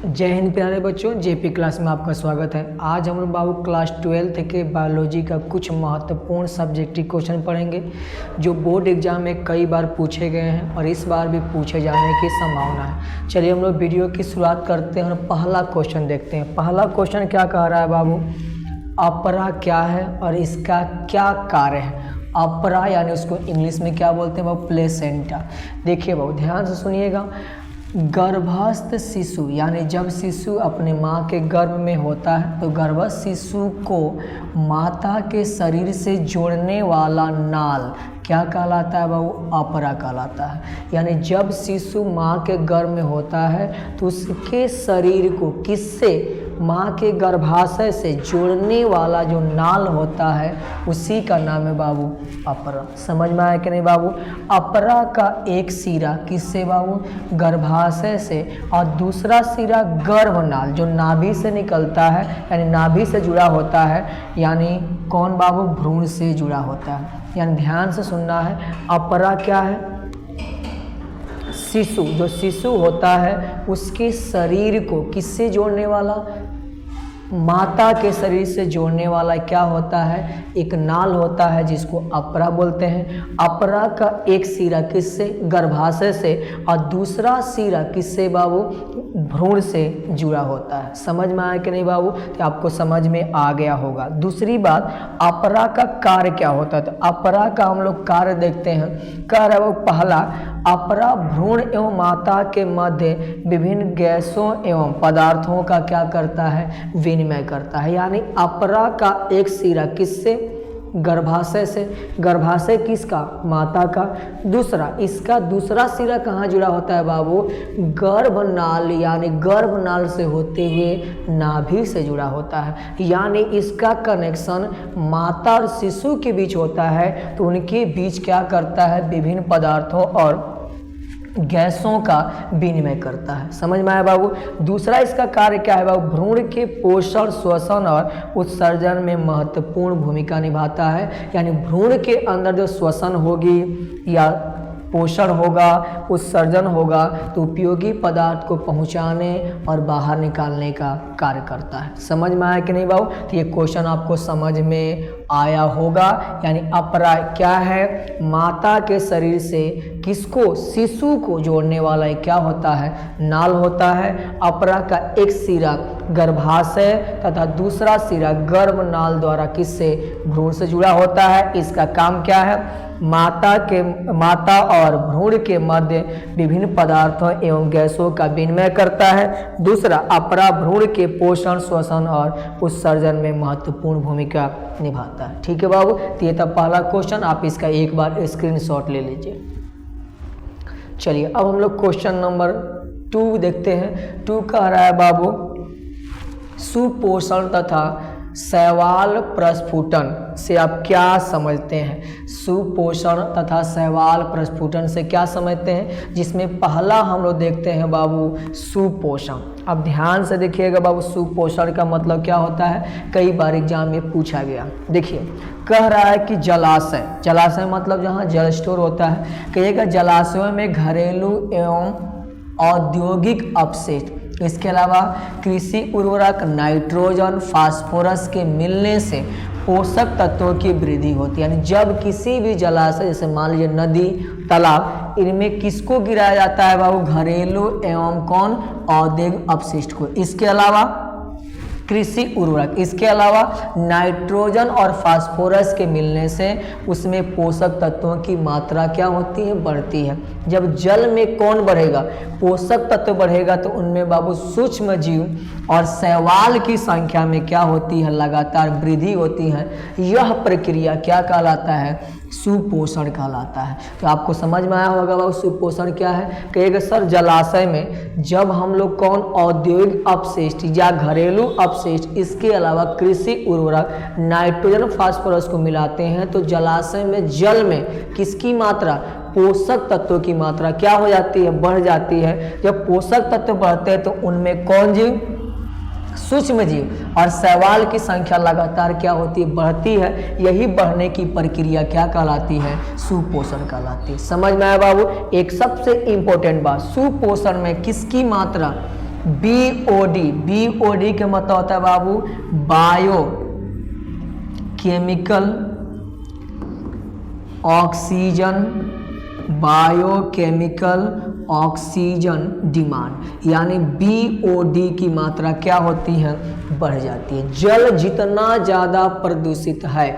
जय हिंद प्यारे बच्चों, जेपी क्लास में आपका स्वागत है। आज हम लोग बाबू क्लास 12th के बायोलॉजी का कुछ महत्वपूर्ण सब्जेक्टिव क्वेश्चन पढ़ेंगे जो बोर्ड एग्जाम में कई बार पूछे गए हैं और इस बार भी पूछे जाने की संभावना है। चलिए हम लोग वीडियो की शुरुआत करते हैं और पहला क्वेश्चन देखते हैं। पहला क्वेश्चन क्या कह रहा है बाबू, अपरा क्या है और इसका क्या कार्य है। अपरा यानी उसको इंग्लिश में क्या बोलते हैं बाबू, प्लेसेंटा। देखिए बाबू ध्यान से सुनिएगा, गर्भस्थ शिशु यानी जब शिशु अपने माँ के गर्भ में होता है तो गर्भस्थ शिशु को माता के शरीर से जोड़ने वाला नाल क्या कहलाता है बाबू, अपरा कहलाता है। यानी जब शिशु माँ के गर्भ में होता है तो उसके शरीर को किससे, माँ के गर्भाशय से जोड़ने वाला जो नाल होता है उसी का नाम है बाबू अपरा। समझ में आया कि नहीं बाबू। अपरा का एक सिरा किससे बाबू, गर्भाशय से, और दूसरा सिरा गर्भनाल जो नाभि से निकलता है यानी नाभि से जुड़ा होता है, यानी कौन बाबू, भ्रूण से जुड़ा होता है। यानी ध्यान से सुनना है, अपरा क्या है, शिशु, जो शिशु होता है उसके शरीर को किससे जोड़ने वाला, माता के शरीर से जोड़ने वाला क्या होता है, एक नाल होता है जिसको अपरा बोलते हैं। अपरा का एक सिरा किससे, गर्भाशय से, और दूसरा सिरा किससे बाबू, भ्रूण से जुड़ा होता है। समझ में आया कि नहीं बाबू, तो आपको समझ में आ गया होगा। दूसरी बात, अपरा का कार्य क्या होता है, तो अपरा का हम लोग कार्य देखते हैं। कार्य वो पहला, अपरा भ्रूण एवं माता के मध्य विभिन्न गैसों एवं पदार्थों का क्या करता है, विनिमय करता है। यानी अपरा का एक सिरा किससे, गर्भाशय से, गर्भाशय किसका, माता का। दूसरा, इसका दूसरा सिरा कहाँ जुड़ा होता है बाबू, गर्भनाल, यानी गर्भनाल से होते हुए नाभि से जुड़ा होता है। यानी इसका कनेक्शन माता और शिशु के बीच होता है तो उनके बीच क्या करता है, विभिन्न पदार्थों और गैसों का विनिमय करता है। समझ में आया बाबू। दूसरा इसका कार्य क्या है बाबू, भ्रूण के पोषण, श्वसन और उत्सर्जन में महत्वपूर्ण भूमिका निभाता है। यानी भ्रूण के अंदर जो श्वसन होगी या पोषण होगा, उत्सर्जन होगा तो उपयोगी पदार्थ को पहुंचाने और बाहर निकालने का कार्य करता है। समझ में आया कि नहीं बाबू। तो ये क्वेश्चन आपको समझ में आया होगा। यानी अपरा क्या है, माता के शरीर से किसको, शिशु को जोड़ने वाला क्या होता है, नाल होता है। अपरा का एक सिरा गर्भाशय तथा दूसरा सिरा गर्भनाल द्वारा किससे, भ्रूण से जुड़ा होता है। इसका काम क्या है, माता और भ्रूण के मध्य विभिन्न पदार्थों एवं गैसों का विनिमय करता है। दूसरा, अपरा भ्रूण के पोषण, श्वसन और उत्सर्जन में महत्वपूर्ण भूमिका निभाता है। ठीक है बाबू, तो ये था पहला क्वेश्चन, आप इसका एक बार स्क्रीनशॉट ले लीजिए। चलिए अब हम लोग क्वेश्चन नंबर 2 देखते हैं। 2 कह रहा है बाबू, सुपोषण तथा शैवाल प्रस्फुटन से आप क्या समझते हैं। सुपोषण तथा शैवाल प्रस्फुटन से क्या समझते हैं, जिसमें पहला हम लोग देखते हैं बाबू सुपोषण। अब ध्यान से देखिएगा बाबू, सुपोषण का मतलब क्या होता है, कई बार एग्जाम में पूछा गया। देखिए कह रहा है कि जलाशय, जलाशय मतलब जहाँ जल स्टोर होता है, कहिएगा जलाशयों में घरेलू एवं औद्योगिक अपशिष्ट, इसके अलावा कृषि उर्वरक, नाइट्रोजन, फास्फोरस के मिलने से पोषक तत्वों की वृद्धि होती है। यानी जब किसी भी जलाशय, जैसे मान लीजिए नदी, तालाब, इनमें किसको गिराया जाता है बाबू, घरेलू एवं कौन, औद्योगिक अपशिष्ट को। इसके अलावा कृषि उर्वरक, इसके अलावा नाइट्रोजन और फास्फोरस के मिलने से उसमें पोषक तत्वों की मात्रा क्या होती है, बढ़ती है। जब जल में कौन बढ़ेगा, पोषक तत्व बढ़ेगा तो उनमें बाबू सूक्ष्म जीव और शैवाल की संख्या में क्या होती है, लगातार वृद्धि होती है। यह प्रक्रिया क्या कहलाता है, सुपोषण कहलाता है। तो आपको समझ में आया होगा बाबू सुपोषण क्या है। कहेगा सर जलाशय में जब हम लोग कौन, औद्योगिक अपशिष्ट या घरेलू अपशिष्ट, इसके अलावा कृषि उर्वरक, नाइट्रोजन, फास्फोरस को मिलाते हैं तो जलाशय में जल में किसकी मात्रा, पोषक तत्वों की मात्रा क्या हो जाती है, बढ़ जाती है। जब पोषक तत्व बढ़ते हैं तो उनमें कौन जीव, सूक्ष्म जीव और शैवाल की संख्या लगातार क्या होती है, बढ़ती है। यही बढ़ने की प्रक्रिया क्या कहलाती है, सुपोषण कहलाती है। समझ में आया बाबू। एक सबसे इंपॉर्टेंट बात, सुपोषण में किसकी मात्रा, बीओडी, बीओडी का मतलब होता है बाबू bio chemical oxygen, biochemical oxygen demand, यानी बीओडी की मात्रा क्या होती है, बढ़ जाती है। जल जितना ज़्यादा प्रदूषित है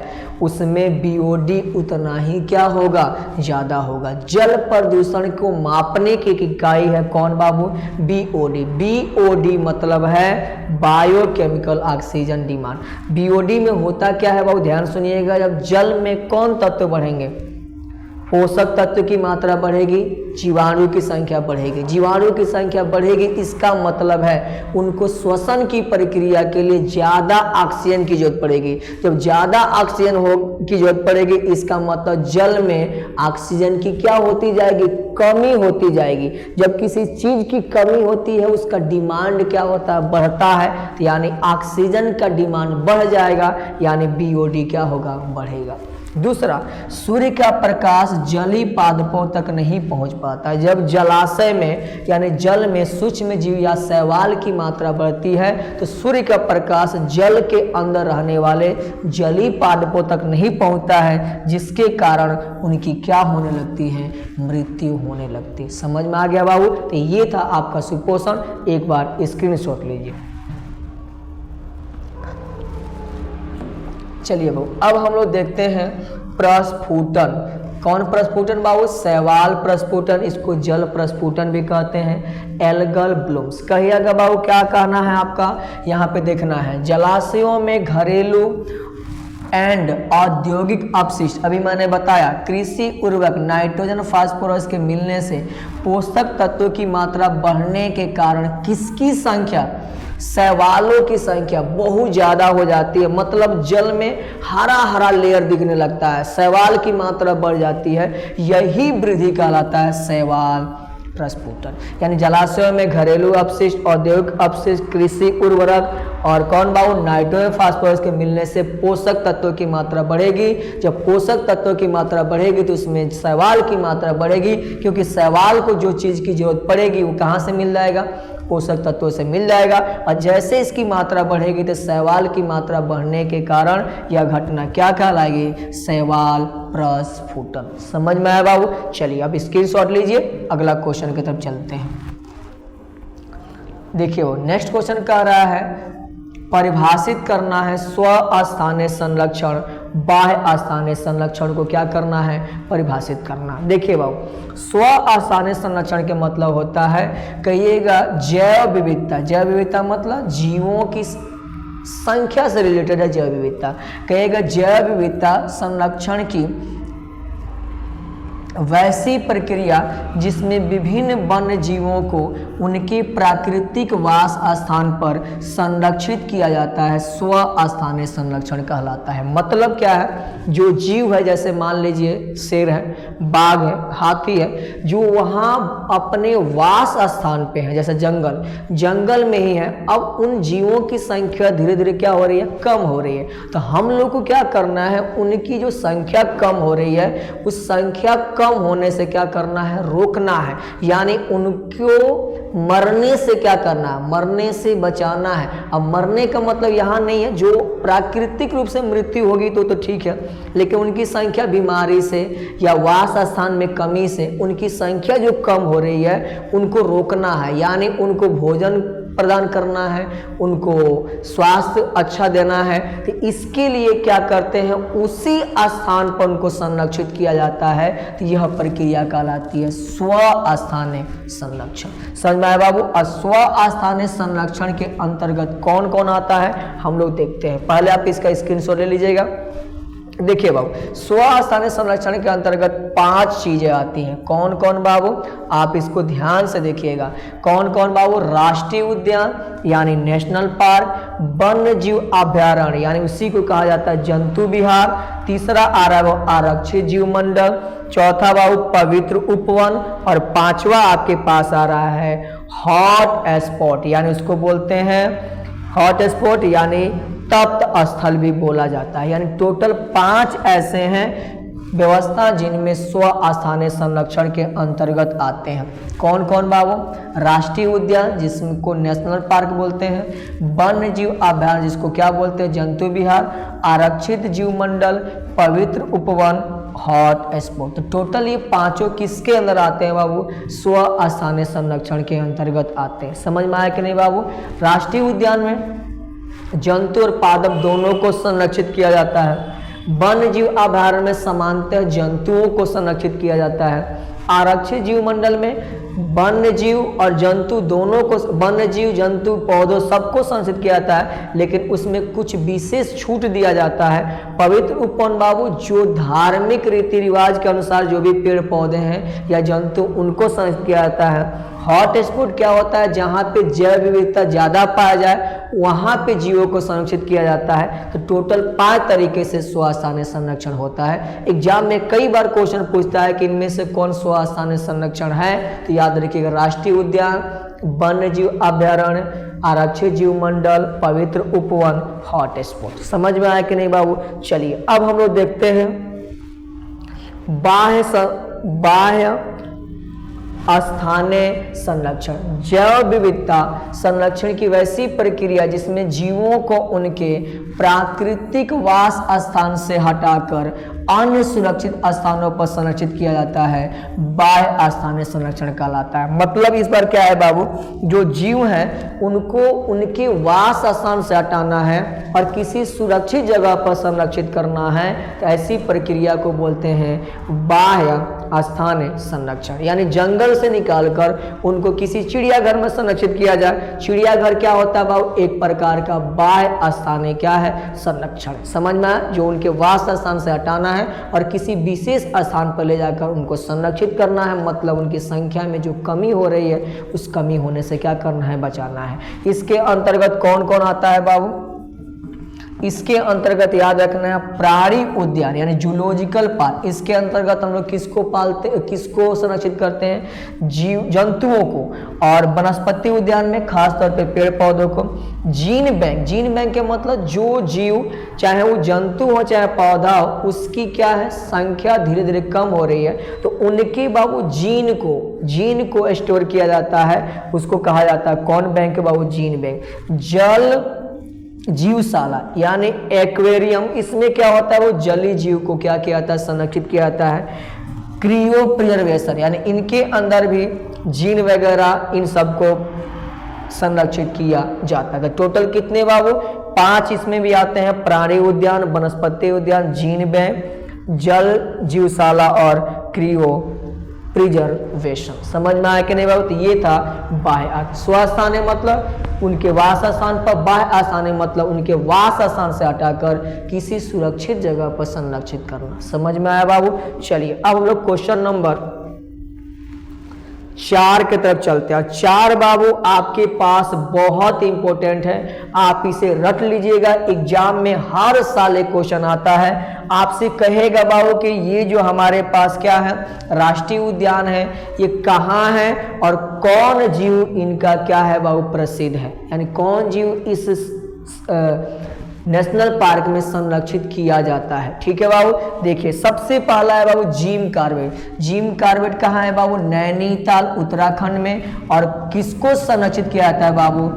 उसमें बीओडी उतना ही क्या होगा, ज़्यादा होगा। जल प्रदूषण को मापने की इकाई है कौन बाबू, बीओडी। बीओडी मतलब है बायोकेमिकल ऑक्सीजन डिमांड। बीओडी में होता क्या है बाबू, ध्यान सुनिएगा, जब जल में कौन तत्व बढ़ेंगे, पोषक तत्व की मात्रा बढ़ेगी, जीवाणु की संख्या बढ़ेगी। जीवाणु की संख्या बढ़ेगी, इसका मतलब है उनको श्वसन की प्रक्रिया के लिए ज़्यादा ऑक्सीजन की जरूरत पड़ेगी। जब ज़्यादा ऑक्सीजन की जरूरत पड़ेगी, इसका मतलब जल में ऑक्सीजन की क्या होती जाएगी, कमी होती जाएगी। जब किसी चीज़ की कमी होती है उसका डिमांड क्या होता है, बढ़ता है, तो यानी ऑक्सीजन का डिमांड बढ़ जाएगा, यानी बीओडी क्या होगा, बढ़ेगा। दूसरा, सूर्य का प्रकाश जलीय पादपों तक नहीं पहुंच पाता। जब जलाशय में यानी जल में सूक्ष्म जीव या शैवाल की मात्रा बढ़ती है तो सूर्य का प्रकाश जल के अंदर रहने वाले जलीय पादपों तक नहीं पहुंचता है, जिसके कारण उनकी क्या होने लगती है, मृत्यु होने लगती है। समझ में आ गया बाबू? तो ये था आपका सुपोषण, एक बार स्क्रीनशॉट लीजिए। चलिए बाबू, अब हम लोग देखते हैं प्रस्फुटन। कौन प्रस्फुटन बाबू, शैवाल प्रस्फुटन, इसको जल प्रस्फुटन भी कहते हैं। एल्गल ब्लूम्स, कहिएगा बाबू क्या कहना है आपका, यहाँ पे देखना है। जलाशयों में घरेलू एंड औद्योगिक अपशिष्ट, अभी मैंने बताया कृषि उर्वरक नाइट्रोजन फास्फोरस के मिलने से पोषक तत्वों की मात्रा बढ़ने के कारण किसकी संख्या, शैवालों की संख्या बहुत ज़्यादा हो जाती है। मतलब जल में हरा हरा लेयर दिखने लगता है, शैवाल की मात्रा बढ़ जाती है, यही वृद्धि कहलाता है शैवाल प्रस्फुटन। यानी जलाशयों में घरेलू अपशिष्ट, औद्योगिक अपशिष्ट, कृषि उर्वरक और कौन बाबू, नाइट्रोजन फास्फोरस के मिलने से पोषक तत्वों की मात्रा बढ़ेगी। जब पोषक तत्वों की मात्रा बढ़ेगी तो उसमें शैवाल की मात्रा बढ़ेगी, क्योंकि शैवाल को जो चीज़ की जरूरत पड़ेगी वो कहाँ से मिल जाएगा, पोषक तत्वों से मिल जाएगा। और जैसे इसकी मात्रा बढ़ेगी तो शैवाल की मात्रा बढ़ने के कारण यह घटना क्या कहलाएगी, शैवाल प्रस्फुटन। समझ में आया बाबू? चलिए अब स्क्रीनशॉट लीजिए, अगला क्वेश्चन की तरफ चलते हैं। देखिए वो नेक्स्ट क्वेश्चन कह रहा है परिभाषित करना है स्वस्थानीय संरक्षण, बाह्य स्थानीय संरक्षण को क्या करना है, परिभाषित करना। देखिए बाबू, स्वस्थानीय संरक्षण के मतलब होता है, कहिएगा जैव विविधता। जैव विविधता मतलब जीवों की संख्या से रिलेटेड है जैव विविधता। कहिएगा जैव विविधता संरक्षण की वैसी प्रक्रिया जिसमें विभिन्न वन्य जीवों को उनके प्राकृतिक वास स्थान पर संरक्षित किया जाता है, स्वस्थानीय संरक्षण कहलाता है। मतलब क्या है, जो जीव है, जैसे मान लीजिए शेर है, बाघ है, हाथी है, जो वहाँ अपने वास स्थान पे है, जैसे जंगल में ही है, अब उन जीवों की संख्या धीरे धीरे क्या हो रही है, कम हो रही है। तो हम लोग को क्या करना है, उनकी जो संख्या कम हो रही है उस संख्या कम होने से क्या करना है, रोकना है। यानी उनको मरने से क्या करना है, मरने से बचाना है। अब मरने का मतलब यहाँ नहीं है जो प्राकृतिक रूप से मृत्यु होगी तो ठीक है, लेकिन उनकी संख्या बीमारी से या वास स्थान में कमी से उनकी संख्या जो कम हो रही है उनको रोकना है। यानी उनको भोजन प्रदान करना है, उनको स्वास्थ्य अच्छा देना है। तो इसके लिए क्या करते हैं, उसी स्थान पर उनको संरक्षित किया जाता है। तो यह प्रक्रिया कहलाती है स्वस्थानीय संरक्षण। समझ में आया बाबू? स्वस्थानीय संरक्षण के अंतर्गत कौन कौन आता है हम लोग देखते हैं। पहले आप इसका स्क्रीनशॉट ले लीजिएगा। देखिए बाबू, स्वस्थानीय संरक्षण के अंतर्गत 5 चीजें आती हैं। कौन कौन बाबू, आप इसको ध्यान से देखिएगा। कौन कौन बाबू, राष्ट्रीय उद्यान यानी नेशनल पार्क, वन्य जीव अभ्यारण्य यानी उसी को कहा जाता है जंतु विहार, तीसरा आ रहा है आरक्षित जीव मंडल, चौथा बाबू पवित्र उपवन, और 5वां आपके पास आ रहा है हॉट स्पॉट यानी उसको बोलते हैं हॉट स्पॉट यानी तप्त स्थल भी बोला जाता है। यानी टोटल 5 ऐसे हैं व्यवस्था जिनमें स्व स्थानीय संरक्षण के अंतर्गत आते हैं। कौन कौन बाबू? राष्ट्रीय उद्यान जिसको नेशनल पार्क बोलते हैं, वन्य जीव अभयारण्य जिसको क्या बोलते हैं? जंतु विहार, आरक्षित जीव मंडल, पवित्र उपवन, हॉट स्पॉट। तो टोटल ये पांचों किसके अंदर आते हैं बाबू? स्व स्थानीय संरक्षण के अंतर्गत आते हैं। समझ में आया कि नहीं बाबू? राष्ट्रीय उद्यान में जंतु और पादप दोनों को संरक्षित किया जाता है। वन्य जीव अभयारण्य में सामान्यतः जंतुओं को संरक्षित किया जाता है। आरक्षित जीव मंडल में वन्य जीव और जंतु दोनों को, वन्य जीव जंतु पौधों सबको संरक्षित किया जाता है, लेकिन उसमें कुछ विशेष छूट दिया जाता है। पवित्र उपवन बाबू जो धार्मिक रीति रिवाज के अनुसार जो भी पेड़ पौधे हैं या जंतु उनको संरक्षित किया जाता है। हॉट स्पॉट क्या होता है? जहाँ पे जैव विविधता ज़्यादा पाया जाए वहाँ पे जीवों को संरक्षित किया जाता है। तो टोटल 5 तरीके से स्व स्थानीय संरक्षण होता है। एग्जाम में कई बार क्वेश्चन पूछता है कि इनमें से कौन स्व स्थानीय संरक्षण है, तो याद रखिएगा राष्ट्रीय उद्यान, वन्य जीव अभयारण्य, आरक्षित जीव मंडल, पवित्र उपवन, हॉट स्पॉट। समझ में आया कि नहीं बाबू? चलिए अब हम लोग देखते हैं बाह्य स्थानीय संरक्षण। जैव विविधता संरक्षण की वैसी प्रक्रिया जिसमें जीवों को उनके प्राकृतिक वास स्थान से हटाकर अन्य सुरक्षित स्थानों पर संरक्षित किया जाता है, बाह्य स्थानीय संरक्षण कहलाता है। मतलब इस बार क्या है बाबू? जो जीव हैं उनको उनके वास स्थान से हटाना है और किसी सुरक्षित जगह पर संरक्षित करना है, तो ऐसी प्रक्रिया को बोलते हैं बाह्य स्थानीय संरक्षण। यानी जंगल से निकालकर उनको किसी चिड़ियाघर में संरक्षित किया जाए। चिड़ियाघर क्या होता है बाबू? एक प्रकार का बाह्य स्थानीय क्या है? संरक्षण। समझ में आया? जो उनके वास स्थान से हटाना है और किसी विशेष स्थान पर ले जाकर उनको संरक्षित करना है। मतलब उनकी संख्या में जो कमी हो रही है उस कमी होने से क्या करना है? बचाना है। इसके अंतर्गत कौन कौन आता है बाबू? इसके अंतर्गत याद रखना है प्राणी उद्यान यानी जूलॉजिकल पार्क। इसके अंतर्गत हम लोग किसको संरक्षित करते हैं? जीव जंतुओं को। और वनस्पति उद्यान में खास तौर पे पेड़ पौधों को। जीन बैंक के मतलब जो जीव चाहे वो जंतु हो चाहे पौधा हो उसकी क्या है? संख्या धीरे धीरे कम हो रही है, तो उनके बाबू जीन को स्टोर किया जाता है, उसको कहा जाता है कौन बैंक बाबू? Gene bank. जल जीवशाला यानी एक्वेरियम, इसमें क्या होता है? वो जलीय जीव को क्या किया जाता है? संरक्षित किया जाता है। क्रियो प्रिजर्वेशन यानी इनके अंदर भी जीन वगैरह इन सबको संरक्षित किया जाता है। तो टोटल कितने बाबू? 5 इसमें भी आते हैं। प्राणी उद्यान, वनस्पति उद्यान, जीन बैंक, जल जीवशाला और क्रियो प्रिजर्वेशन। समझ में आया कि नहीं बाबू? तो ये था बाह्य स्वस्थानीय मतलब उनके वास स्थान पर, बाह्य स्थानीय मतलब उनके वास स्थान से हटाकर किसी सुरक्षित जगह पर संरक्षित करना। समझ में आया बाबू? चलिए अब हम लोग क्वेश्चन नंबर 4 की तरफ चलते हैं। 4 बाबू आपके पास बहुत इंपॉर्टेंट है, आप इसे रट लीजिएगा। एग्जाम में हर साल एक क्वेश्चन आता है, आपसे कहेगा बाबू कि ये जो हमारे पास क्या है? राष्ट्रीय उद्यान है, ये कहाँ है और कौन जीव इनका क्या है बाबू? प्रसिद्ध है। यानी कौन जीव इस नेशनल पार्क में संरक्षित किया जाता है। ठीक है बाबू? देखिए सबसे पहला है बाबू जिम कॉर्बेट। जिम कॉर्बेट कहाँ है बाबू? नैनीताल उत्तराखंड में। और किसको संरक्षित किया जाता है बाबू?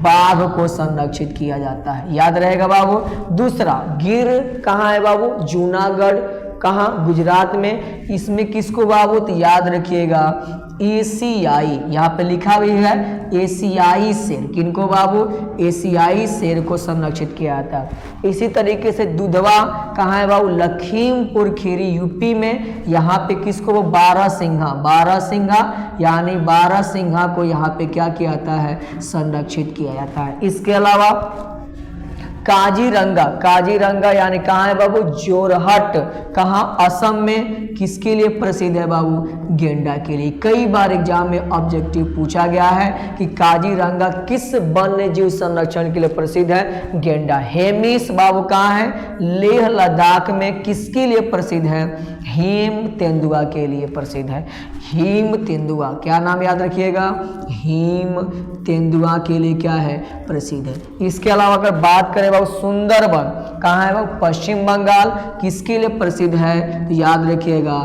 बाघ को संरक्षित किया जाता है, याद रहेगा बाबू। दूसरा गिर कहाँ है बाबू? जूनागढ़। कहाँ? गुजरात में। इसमें किसको बाबू? तो याद रखिएगा एशियाई, यहाँ पे लिखा भी है एशियाई शेर। किनको बाबू? एशियाई शेर को संरक्षित किया जाता है। इसी तरीके से दुधवा कहाँ है बाबू? लखीमपुर खीरी यूपी में। यहाँ पे किसको? वो बारहसिंघा यानी बारहसिंघा को यहाँ पे क्या किया जाता है? संरक्षित किया जाता है। इसके अलावा काजीरंगा यानी कहाँ है बाबू? जोरहट। कहाँ? असम में। किसके लिए प्रसिद्ध है बाबू? गेंडा के लिए। कई बार एग्जाम में ऑब्जेक्टिव पूछा गया है कि काजीरंगा किस वन्य जीव संरक्षण के लिए प्रसिद्ध है? गेंडा। हेमिस बाबू कहाँ है? लेह लद्दाख में। किसके लिए प्रसिद्ध है? हिम तेंदुआ के लिए प्रसिद्ध है। हिम तेंदुआ, क्या नाम याद रखिएगा? हिम तेंदुआ के लिए क्या है? प्रसिद्ध है। इसके अलावा अगर बात करें बाबू सुंदरबन कहाँ है बाबू, पश्चिम बंगाल। किसके लिए प्रसिद्ध है, तो याद रखिएगा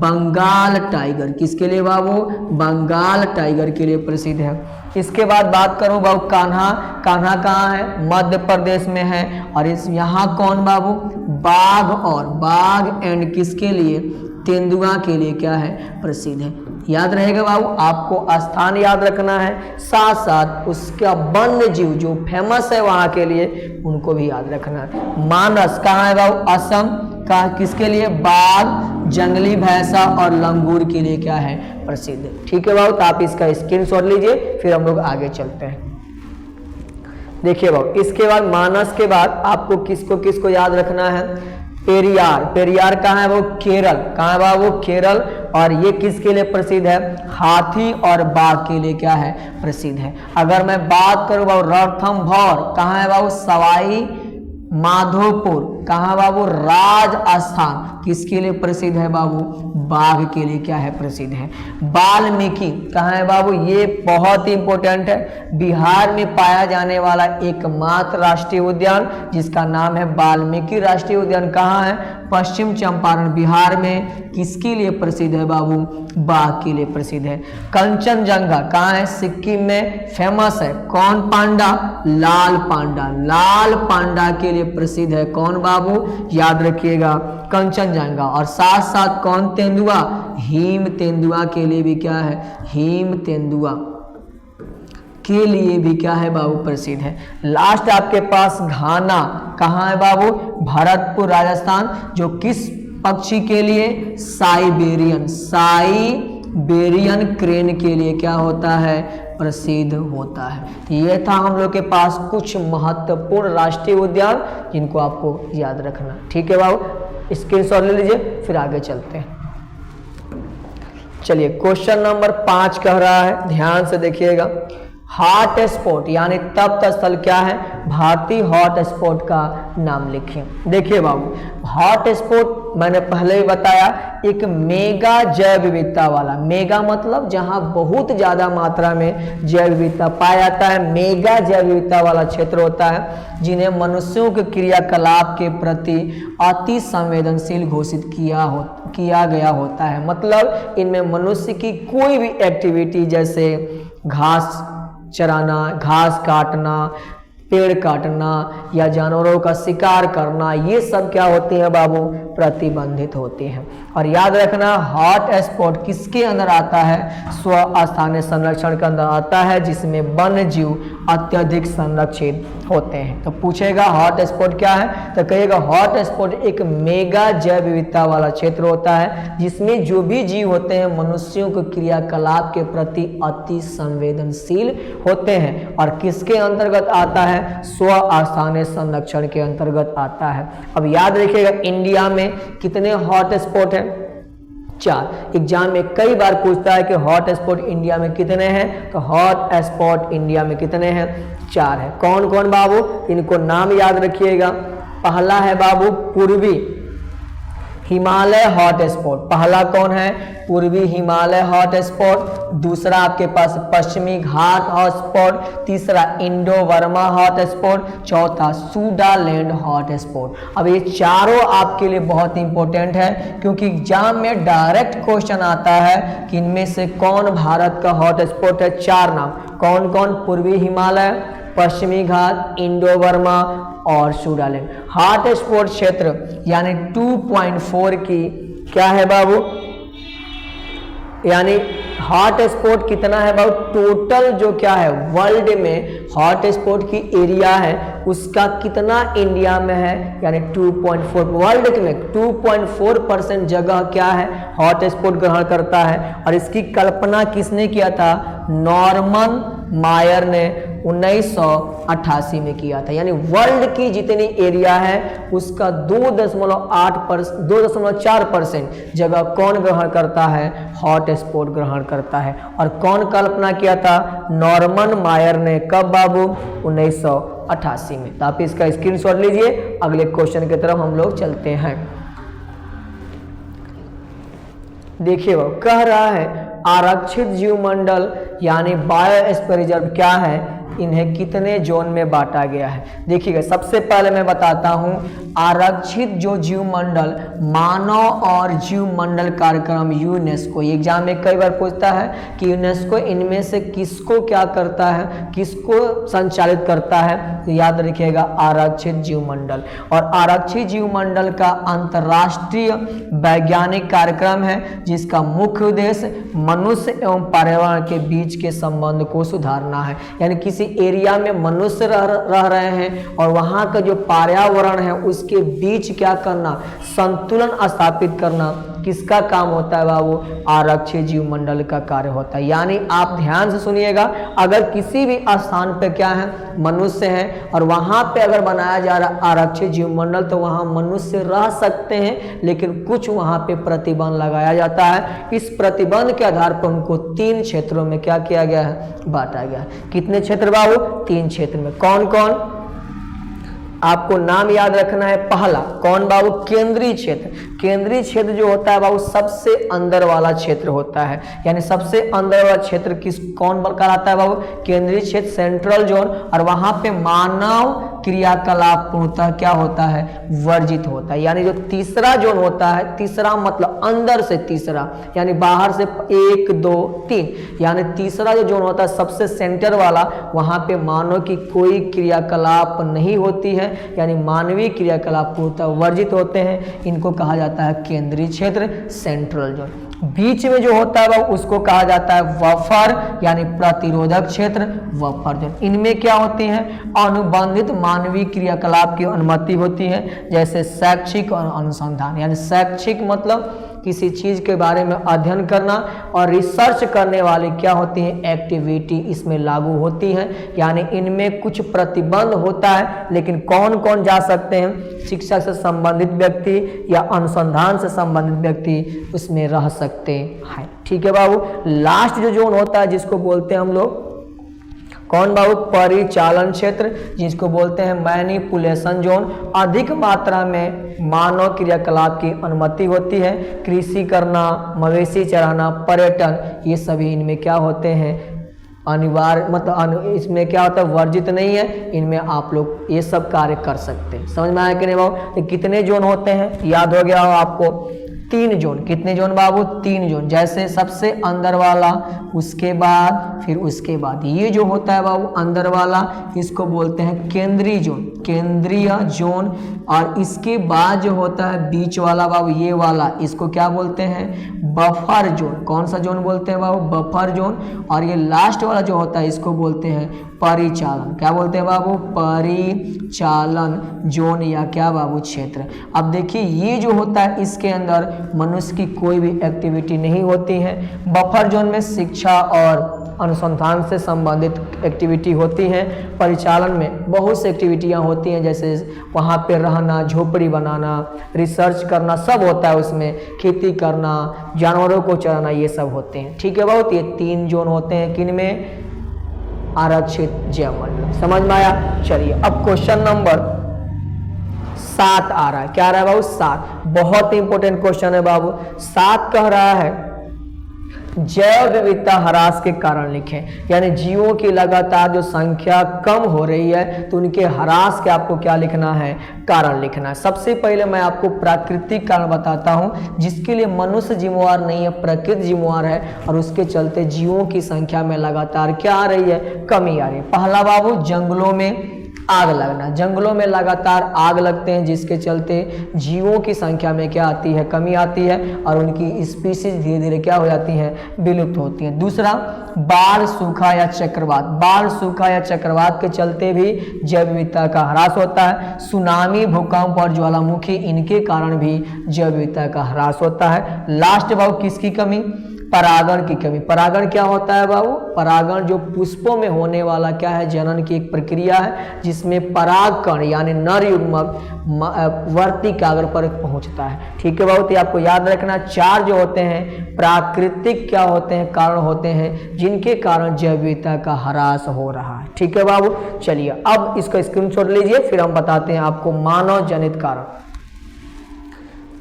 बंगाल टाइगर। किसके लिए बाबू, बंगाल टाइगर के लिए प्रसिद्ध है। इसके बाद बात करूं बाबू कान्हा। कान्हा कहाँ है, मध्य प्रदेश में है। और इस यहाँ कौन बाबू, बाघ और बाघ एंड किसके लिए, तेंदुआ के लिए क्या है, प्रसिद्ध है। याद रहेगा बाबू, आपको स्थान याद रखना है, साथ साथ उसका वन्य जीव जो फेमस है वहां के लिए उनको भी याद रखना है। मानस कहाँ है बाबू, असम का। किसके लिए, बाघ, जंगली भैंसा और लंगूर के लिए क्या है, प्रसिद्ध है। ठीक है बाबू, तो आप इसका स्क्रीनशॉट लीजिए, फिर हम लोग आगे चलते हैं। देखिए बाबू, इसके बाद मानस के बाद आपको किसको किसको याद रखना है, पेरियार। पेरियार कहाँ है वो, केरल। कहाँ है बाबू, केरल। और ये किसके लिए प्रसिद्ध है, हाथी और बाघ के लिए क्या है, प्रसिद्ध है। अगर मैं बात करूँ बाबू रणथंभौर, कहाँ है बाबू, सवाई माधोपुर। कहाँ बाबू, राजस्थान। किसके लिए प्रसिद्ध है बाबू, बाघ के लिए क्या है, प्रसिद्ध है। वाल्मीकि कहाँ है बाबू, ये बहुत ही इंपॉर्टेंट है, बिहार में पाया जाने वाला एकमात्र राष्ट्रीय उद्यान जिसका नाम है वाल्मीकि राष्ट्रीय उद्यान। कहाँ है, पश्चिम चंपारण बिहार में। किसके लिए प्रसिद्ध है बाबू, बाघ के लिए प्रसिद्ध है। कंचनजंगा कहाँ है, सिक्किम में फेमस है। कौन पांडा, लाल पांडा। लाल पांडा के लिए प्रसिद्ध है कौन बाबू, याद रखिएगा कंचनजंगा। और साथ साथ कौन, तेंदुआ, हिम तेंदुआ के लिए भी क्या है, हिम तेंदुआ के लिए भी क्या है बाबू, प्रसिद्ध है। लास्ट आपके पास घाना कहाँ है बाबू, भरतपुर राजस्थान, जो किस पक्षी के लिए, साइबेरियन। साइबेरियन क्रेन के लिए क्या होता है, प्रसिद्ध होता है। ये था हम लोग के पास कुछ महत्वपूर्ण राष्ट्रीय उद्यान जिनको आपको याद रखना। ठीक है बाबू, स्क्रीनशॉट ले लीजिए, फिर आगे चलते हैं। चलिए, क्वेश्चन नंबर 5 कह रहा है, ध्यान से देखिएगा। हॉट स्पॉट यानी तप्त स्थल क्या है, भारतीय हॉट स्पॉट का नाम लिखिए। देखिए बाबू, हॉट स्पॉट मैंने पहले ही बताया, एक मेगा जैव विविधता वाला। मेगा मतलब जहां बहुत ज्यादा मात्रा में जैव विविधता पाया जाता है, मेगा जैव विविधता वाला क्षेत्र होता है, जिन्हें मनुष्यों के क्रियाकलाप के प्रति अति संवेदनशील घोषित किया गया होता है। मतलब इनमें मनुष्य की कोई भी एक्टिविटी, जैसे घास चराना, घास काटना, पेड़ काटना या जानवरों का शिकार करना, ये सब क्या होती है बाबू, प्रतिबंधित होती हैं। और याद रखना, हॉट स्पॉट किसके अंदर आता है, स्व स्थानीय संरक्षण के अंदर आता है, जिसमें वन्य जीव अत्यधिक संरक्षित होते हैं। तो पूछेगा हॉट स्पॉट क्या है, तो कहिएगा हॉट स्पॉट एक मेगा जैव विविधता वाला क्षेत्र होता है, जिसमें जो भी जीव होते हैं मनुष्यों के क्रियाकलाप के प्रति अति संवेदनशील होते हैं। और किसके अंतर्गत आता है, स्व स्थानीय संरक्षण के अंतर्गत आता है। अब याद रखिएगा, इंडिया में कितने हॉट स्पॉट हैं, 4। एग्जाम में कई बार पूछता है कि हॉट स्पॉट इंडिया में कितने हैं, तो हॉट स्पॉट इंडिया में कितने हैं, 4 है। कौन कौन बाबू, इनको नाम याद रखिएगा। पहला है बाबू पूर्वी हिमालय हॉट स्पॉट। पहला कौन है, पूर्वी हिमालय हॉट स्पॉट। दूसरा आपके पास पश्चिमी घाट हॉट स्पॉट। तीसरा इंडो वर्मा हॉट स्पॉट। चौथा सुडालैंड हॉट स्पॉट। अब ये चारों आपके लिए बहुत इंपॉर्टेंट है, क्योंकि एग्जाम में डायरेक्ट क्वेश्चन आता है कि इनमें से कौन भारत का हॉट स्पॉट है। 4 नाम, कौन कौन, पूर्वी हिमालय, पश्चिमी घाट, इंडो वर्मा और सुडालैंड। हॉट स्पॉट क्षेत्र यानी 2.4 की क्या है बाबू, यानी हॉट स्पॉट कितना है बाबू, टोटल जो क्या है वर्ल्ड में हॉट स्पॉट की एरिया है उसका कितना इंडिया में है, यानी 2.4। वर्ल्ड में 2.4% जगह क्या है हॉट स्पॉट ग्रहण करता है। और इसकी कल्पना किसने किया था, नॉर्मन मायर ने 1988 में किया था। यानी वर्ल्ड की जितनी एरिया है उसका 2.4% जगह कौन ग्रहण करता है, हॉट स्पॉट ग्रहण करता है। और कौन कल्पना किया था, नॉर्मन मायर ने। कब बाबू, 1988 में। तो आप इसका स्क्रीनशॉट लीजिए, अगले क्वेश्चन की तरफ हम लोग चलते हैं। देखिए वो कह रहा है आरक्षित जीव मंडल यानी बायोस्फीयर रिजर्व क्या है, इन्हें कितने जोन में बांटा गया है। देखिएगा, सबसे पहले मैं बताता हूं आरक्षित जो जीव मंडल, मानव और जीव मंडल कार्यक्रम यूनेस्को, एग्जाम में कई बार पूछता है कि यूनेस्को इनमें से किसको क्या करता है, किसको संचालित करता है, तो याद रखिएगा आरक्षित जीव मंडल। और आरक्षित जीव मंडल का अंतर्राष्ट्रीय वैज्ञानिक कार्यक्रम है जिसका मुख्य उद्देश्य मनुष्य एवं पर्यावरण के बीच के संबंध को सुधारना है। यानी किसी एरिया में मनुष्य रह रहे हैं और वहां का जो पर्यावरण है उसके बीच क्या करना, संतुलन स्थापित करना, किसका काम होता है बाबू, आरक्षित जीव मंडल का कार्य होता है। यानी आप ध्यान से सुनिएगा, अगर किसी भी स्थान पे क्या है, मनुष्य है और वहां पे अगर बनाया जा रहा आरक्षित जीव मंडल तो वहां मनुष्य रह सकते हैं, लेकिन कुछ वहां पे प्रतिबंध लगाया जाता है। इस प्रतिबंध के आधार पर उनको 3 क्षेत्रों में क्या किया गया है, बांटा गया है। कितने क्षेत्र बाबू, 3 क्षेत्र में। कौन कौन, आपको नाम याद रखना है। पहला कौन बाबू, केंद्रीय क्षेत्र। केंद्रीय क्षेत्र जो होता है बाबू सबसे अंदर वाला क्षेत्र होता है। यानी सबसे अंदर वाला क्षेत्र कौन कहलाता है बाबू, केंद्रीय क्षेत्र, सेंट्रल जोन। और वहां पे मानव क्रियाकलाप पूर्णतः क्या होता है, वर्जित होता है। यानी जो तीसरा जोन होता है, तीसरा मतलब अंदर से तीसरा, यानी बाहर से 1 2 3, यानी तीसरा जो जोन होता है सबसे सेंटर वाला, वहां पे मानव की कोई क्रियाकलाप नहीं होती है, यानी मानवीय क्रियाकलाप पूर्णतः वर्जित होते हैं। इनको कहा जाता है केंद्रीय क्षेत्र, सेंट्रल जोन। बीच में जो होता है वह उसको कहा जाता है बफर, यानी प्रतिरोधक क्षेत्र, बफर जोन। इनमें क्या होती है, अनुबंधित मानवीय क्रियाकलाप की अनुमति होती है, जैसे शैक्षिक और अनुसंधान। यानी शैक्षिक मतलब किसी चीज के बारे में अध्ययन करना, और रिसर्च करने वाली क्या होती है, एक्टिविटी इसमें लागू होती है। यानी इनमें कुछ प्रतिबंध होता है, लेकिन कौन कौन जा सकते हैं, शिक्षा से संबंधित व्यक्ति या अनुसंधान से संबंधित व्यक्ति उसमें रह सकते हैं। ठीक है बाबू। लास्ट जो जोन होता है जिसको बोलते हैं हम लोग कौन बाबू, परिचालन क्षेत्र, जिसको बोलते हैं मैनिपुलेशन जोन। अधिक मात्रा में मानव क्रियाकलाप की अनुमति होती है, कृषि करना, मवेशी चराना, पर्यटन, ये सभी इनमें क्या होते हैं, अनिवार्य मतलब इसमें क्या होता है, वर्जित नहीं है। इनमें आप लोग ये सब कार्य कर सकते हैं। समझ में आया कि नहीं बाबू। तो कितने जोन होते हैं, याद हो गया हो आपको, 3 जोन। कितने जोन बाबू, 3 जोन। जैसे सबसे अंदर वाला, उसके बाद, फिर उसके बाद ये जो होता है बाबू अंदर वाला, इसको बोलते हैं केंद्रीय जोन, केंद्रीय जोन। और इसके बाद जो होता है बीच वाला बाबू, ये वाला, इसको क्या बोलते हैं, बफर जोन। कौन सा जोन बोलते हैं बाबू, बफर जोन। और ये लास्ट वाला जो होता है इसको बोलते हैं परिचालन। क्या बोलते हैं बाबू, परिचालन जोन, या क्या बाबू, क्षेत्र। अब देखिए ये जो होता है इसके अंदर मनुष्य की कोई भी एक्टिविटी नहीं होती है। बफर जोन में शिक्षा और अनुसंधान से संबंधित एक्टिविटी होती हैं। परिचालन में बहुत सी एक्टिविटियां होती हैं, जैसे वहाँ पे रहना, झोपड़ी बनाना, रिसर्च करना, सब होता है उसमें, खेती करना, जानवरों को चराना, ये सब होते हैं। ठीक है बहुत। ये 3 जोन होते हैं किन में, आरक्षित जीव मंडल। समझ में आया। चलिए अब क्वेश्चन नंबर 7 आ रहा है। क्या आ रहा है बाबू, 7। बहुत इंपॉर्टेंट क्वेश्चन है बाबू। 7 कह रहा है जैव विविधता ह्रास के कारण लिखें। यानी जीवों की लगातार जो संख्या कम हो रही है तो उनके ह्रास के आपको क्या लिखना है, कारण लिखना है। सबसे पहले मैं आपको प्राकृतिक कारण बताता हूं, जिसके लिए मनुष्य जिम्मेवार नहीं है, प्रकृति जिम्मेवार है, और उसके चलते जीवों की संख्या में लगातार क्या आ रही है, कमी आ रही है। पहला बाबू, जंगलों में आग लगना। जंगलों में लगातार आग लगते हैं, जिसके चलते जीवों की संख्या में क्या आती है, कमी आती है, और उनकी स्पीशीज धीरे धीरे क्या हो जाती हैं, विलुप्त होती हैं। दूसरा, बाढ़, सूखा या चक्रवात। बाढ़, सूखा या चक्रवात के चलते भी जैव विविधता का ह्रास होता है। सुनामी, भूकंप और ज्वालामुखी, इनके कारण भी जैव विविधता का ह्रास होता है। लास्ट बाबू, किसकी कमी, परागण की कमी। परागण क्या होता है बाबू, परागण जो पुष्पों में होने वाला क्या है, जनन की एक प्रक्रिया है, जिसमें परागकण यानी नर युग्मक वर्तिकाग्र पर पहुंचता है। ठीक है बाबू। तो आपको याद रखना 4 जो होते हैं प्राकृतिक क्या होते हैं, कारण होते हैं, जिनके कारण जैव विविधता का ह्रास हो रहा है। ठीक है बाबू। चलिए अब इसका स्क्रीनशॉट लीजिए, फिर हम बताते हैं आपको मानव जनित कारण।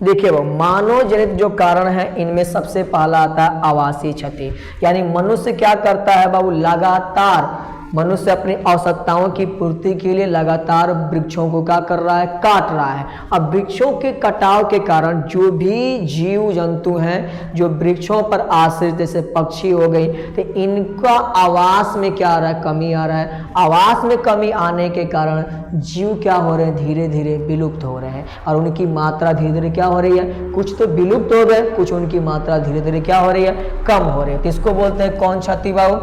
देखिए वो मानव जनित जो कारण है इनमें सबसे पहला आता है आवासीय क्षति, यानी मनुष्य क्या करता है बाबू, लगातार मनुष्य अपनी आवश्यकताओं की पूर्ति के लिए लगातार वृक्षों को क्या कर रहा है, काट रहा है। अब वृक्षों के कटाव के कारण जो भी जीव जंतु हैं जो वृक्षों पर आश्रित, जैसे पक्षी हो गई, तो इनका आवास में क्या आ रहा है, कमी आ रहा है। आवास में कमी आने के कारण जीव क्या हो रहे हैं, धीरे धीरे विलुप्त हो रहे हैं और उनकी मात्रा धीरे धीरे क्या हो रही है, कुछ तो विलुप्त हो गए, कुछ उनकी मात्रा धीरे धीरे क्या हो रही है, कम हो रही है। तो इसको बोलते हैं कौन क्षति बाबू,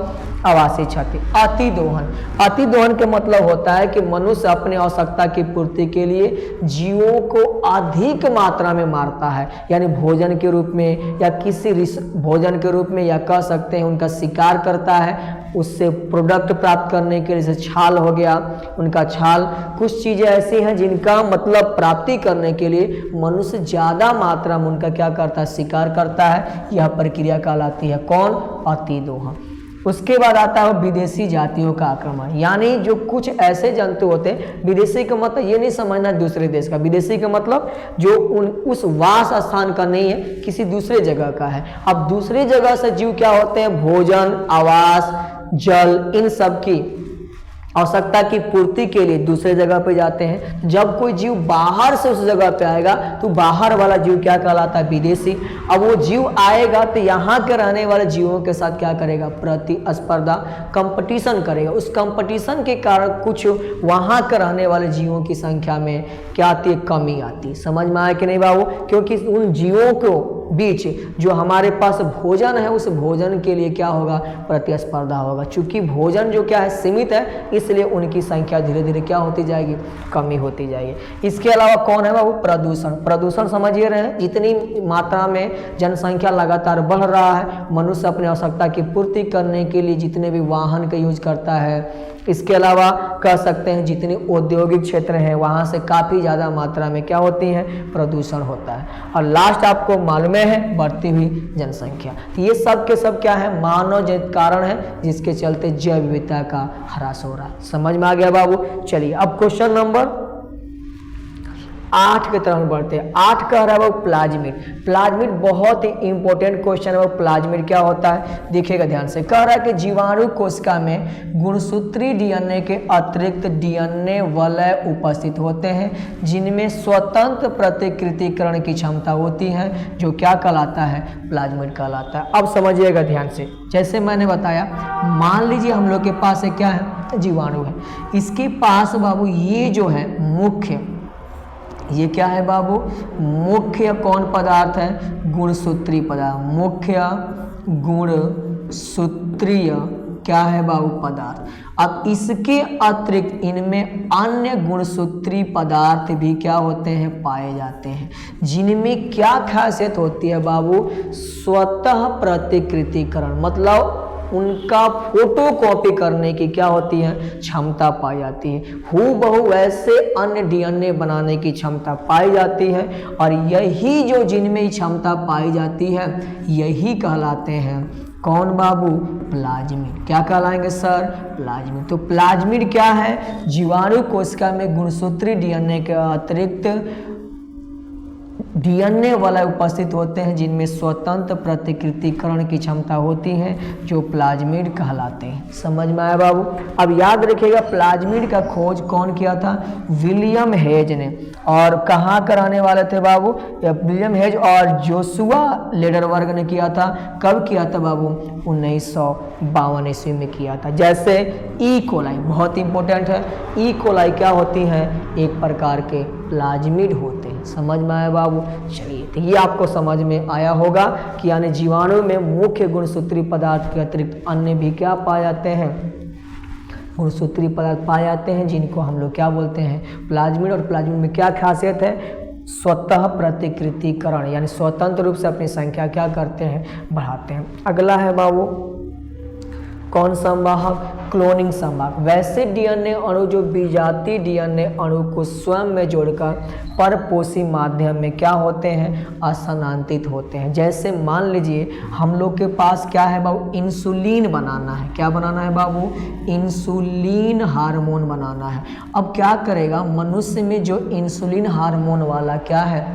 आवासीय क्षति। अतिदोहन, अतिदोहन के मतलब होता है कि मनुष्य अपने आवश्यकता की पूर्ति के लिए जीवों को अधिक मात्रा में मारता है, यानी भोजन के रूप में या किसी भोजन के रूप में, या कह सकते हैं उनका शिकार करता है, उससे प्रोडक्ट प्राप्त करने के लिए, जैसे छाल हो गया, उनका छाल, कुछ चीज़ें ऐसी हैं जिनका मतलब प्राप्ति करने के लिए मनुष्य ज़्यादा मात्रा में उनका क्या करता है, शिकार करता है। यह प्रक्रिया कहलाती है कौन, अतिदोहन। उसके बाद आता है विदेशी जातियों का आक्रमण, यानी जो कुछ ऐसे जंतु होते हैं, विदेशी का मतलब ये नहीं समझना दूसरे देश का, विदेशी का मतलब जो उस वास स्थान का नहीं है, किसी दूसरे जगह का है। अब दूसरी जगह से जीव क्या होते हैं, भोजन, आवास, जल, इन सब की आवश्यकता की पूर्ति के लिए दूसरे जगह पे जाते हैं। जब कोई जीव बाहर से उस जगह पे आएगा तो बाहर वाला जीव क्या कहलाता है, विदेशी। अब वो जीव आएगा तो यहाँ के रहने वाले जीवों के साथ क्या करेगा, प्रतिस्पर्धा, कंपटीशन करेगा। उस कंपटीशन के कारण कुछ वहाँ के रहने वाले जीवों की संख्या में क्या आती है, कमी आती है। समझ में आया कि नहीं बाबू, क्योंकि उन जीवों को बीच जो हमारे पास भोजन है, उस भोजन के लिए क्या होगा, प्रतिस्पर्धा होगा। चूंकि भोजन जो क्या है, सीमित है, इसलिए उनकी संख्या धीरे धीरे क्या होती जाएगी, कमी होती जाएगी। इसके अलावा कौन है बाबू, प्रदूषण। प्रदूषण समझिए रहे हैं, जितनी मात्रा में जनसंख्या लगातार बढ़ रहा है, मनुष्य अपनी आवश्यकता की पूर्ति करने के लिए जितने भी वाहन का यूज करता है, इसके अलावा कह सकते हैं जितने औद्योगिक क्षेत्र हैं वहाँ से काफ़ी ज़्यादा मात्रा में क्या होती है, प्रदूषण होता है। और लास्ट आपको मालूम है, बढ़ती हुई जनसंख्या। तो ये सब के सब क्या है, मानव जनित कारण है, जिसके चलते जैव विविधता का ह्रास हो रहा है। समझ में आ गया बाबू। चलिए अब क्वेश्चन नंबर 8 की तरफ बढ़ते हैं। 8 कह रहा है वो प्लाज्मिड। प्लाज्मिड बहुत ही इंपॉर्टेंट क्वेश्चन है। वो प्लाज्मिड क्या होता है, देखिएगा ध्यान से। कह रहा है कि जीवाणु कोशिका में गुणसूत्री डीएनए के अतिरिक्त डीएनए वलय उपस्थित होते हैं, जिनमें स्वतंत्र प्रतिकृतिकरण की क्षमता होती है, जो क्या कहलाता है, प्लाज्मिड कहलाता है। अब समझिएगा ध्यान से, जैसे मैंने बताया, मान लीजिए हम लोग के पास क्या है, जीवाणु है। इसके पास बाबू ये जो है मुख्य, ये क्या है बाबू, मुख्य कौन पदार्थ है, गुणसूत्री पदार्थ, मुख्य गुणसूत्रीय क्या है बाबू, पदार्थ। अब इसके अतिरिक्त इनमें अन्य गुणसूत्री पदार्थ भी क्या होते हैं, पाए जाते हैं, जिनमें क्या खासियत होती है बाबू, स्वतः प्रतिकृतिकरण, मतलब उनका फोटो कॉपी करने की क्या होती है, क्षमता पाई जाती है। हूबहू वैसे अन्य डीएनए बनाने की क्षमता पाई जाती है, और यही जो जिनमें क्षमता पाई जाती है यही कहलाते हैं कौन बाबू, प्लाज्मिड। क्या कहलाएंगे सर, प्लाज्मिड। तो प्लाज्मिड क्या है, जीवाणु कोशिका में गुणसूत्री डीएनए के अतिरिक्त डीएनए वाला उपस्थित होते हैं, जिनमें स्वतंत्र प्रतिकृतिकरण की क्षमता होती है, जो प्लाज्मिड कहलाते हैं। समझ में आया बाबू। अब याद रखिएगा, प्लाज्मिड का खोज कौन किया था, विलियम हेज ने। और कहाँ कराने वाले थे बाबू, विलियम हेज और जोशुआ लेडरवर्ग ने किया था। कब किया था बाबू, 1952 ईस्वी में किया था। जैसे ई कोलाई बहुत इंपॉर्टेंट है, ई कोलाई क्या होती है, एक प्रकार के प्लाज्मिड होते हैं। समझ में आया बाबू। चलिए, तो ये आपको समझ में आया होगा कि यानी जीवाणु में मुख्य गुणसूत्री पदार्थ के अतिरिक्त अन्य भी क्या पाए जाते हैं, गुणसूत्री पदार्थ पाए जाते हैं, जिनको हम लोग क्या बोलते हैं, प्लाज्मिड। और प्लाज्मिड में क्या खासियत है, स्वतः प्रतिकृतिकरण, यानी स्वतंत्र रूप से अपनी संख्या क्या करते हैं, बढ़ाते हैं। अगला है बाबू कौन संवाहक, क्लोनिंग संवाहक। वैसे डीएनए अणु जो विजातीय डीएनए अणु को स्वयं में जोड़कर परपोषी माध्यम में क्या होते हैं, स्थानांतरित होते हैं। जैसे मान लीजिए हम लोग के पास क्या है बाबू, इंसुलिन बनाना है। क्या बनाना है बाबू, इंसुलिन हार्मोन बनाना है। अब क्या करेगा, मनुष्य में जो इंसुलिन हार्मोन वाला क्या है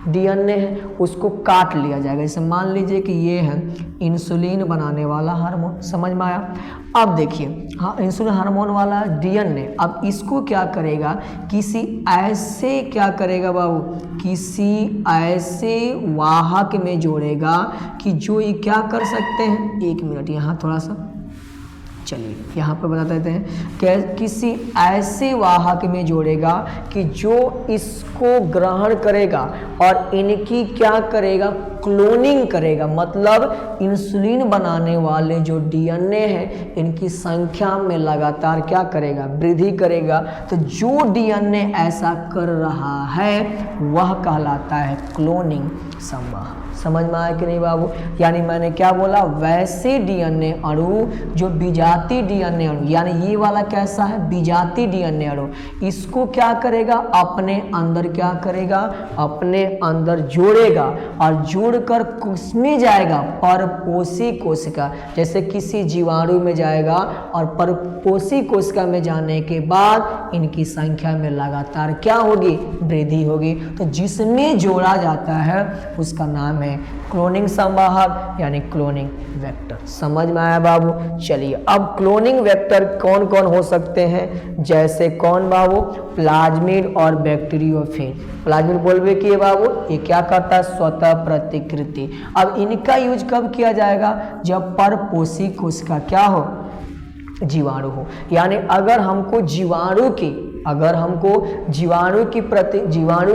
डीएनए है उसको काट लिया जाएगा। जैसे मान लीजिए कि ये है इंसुलिन बनाने वाला हार्मोन, समझ में आया। अब देखिए हाँ, इंसुलिन हार्मोन वाला डीएनए अब इसको क्या करेगा, किसी ऐसे क्या करेगा बाबू, किसी ऐसे वाहक में जोड़ेगा कि जो ये क्या कर सकते हैं। 1 मिनट यहाँ थोड़ा सा, चलिए यहाँ पे बता देते हैं कि किसी ऐसे वाहक में जोड़ेगा कि जो इसको ग्रहण करेगा और इनकी क्या करेगा, क्लोनिंग करेगा। मतलब इंसुलिन बनाने वाले जो डीएनए है इनकी संख्या में लगातार क्या करेगा, वृद्धि करेगा। तो जो डीएनए ऐसा कर रहा है वह कहलाता है क्लोनिंग संवाहक। समझ में आया कि नहीं बाबू। यानी मैंने क्या बोला, वैसे डीएनए अणु जो विजातीय डीएनए अणु, यानी ये वाला कैसा है, विजातीय डीएनए अणु, इसको क्या करेगा, अपने अंदर क्या करेगा, अपने अंदर जोड़ेगा और जोड़कर किसमें जाएगा, परपोषी कोशिका। जैसे किसी जीवाणु में जाएगा और परपोषी कोशिका में जाने के बाद इनकी संख्या में लगातार क्या होगी, वृद्धि होगी। तो जिसमें जोड़ा जाता है उसका नाम है क्लोनिंग संवाहक यानी क्लोनिंग वेक्टर। समझ में आया बाबू। चलिए अब क्लोनिंग वेक्टर कौन कौन हो सकते हैं, जैसे कौन बाबू, प्लाज्मिड और बैक्टीरियोफेज। प्लाज्मिड बोलबे कि बाबू ये क्या करता है, स्वतः प्रतिकृति। अब इनका यूज कब किया जाएगा, जब परपोषी कोशिका क्या हो, जीवाणु हो। यानी अगर हमको जीवाणु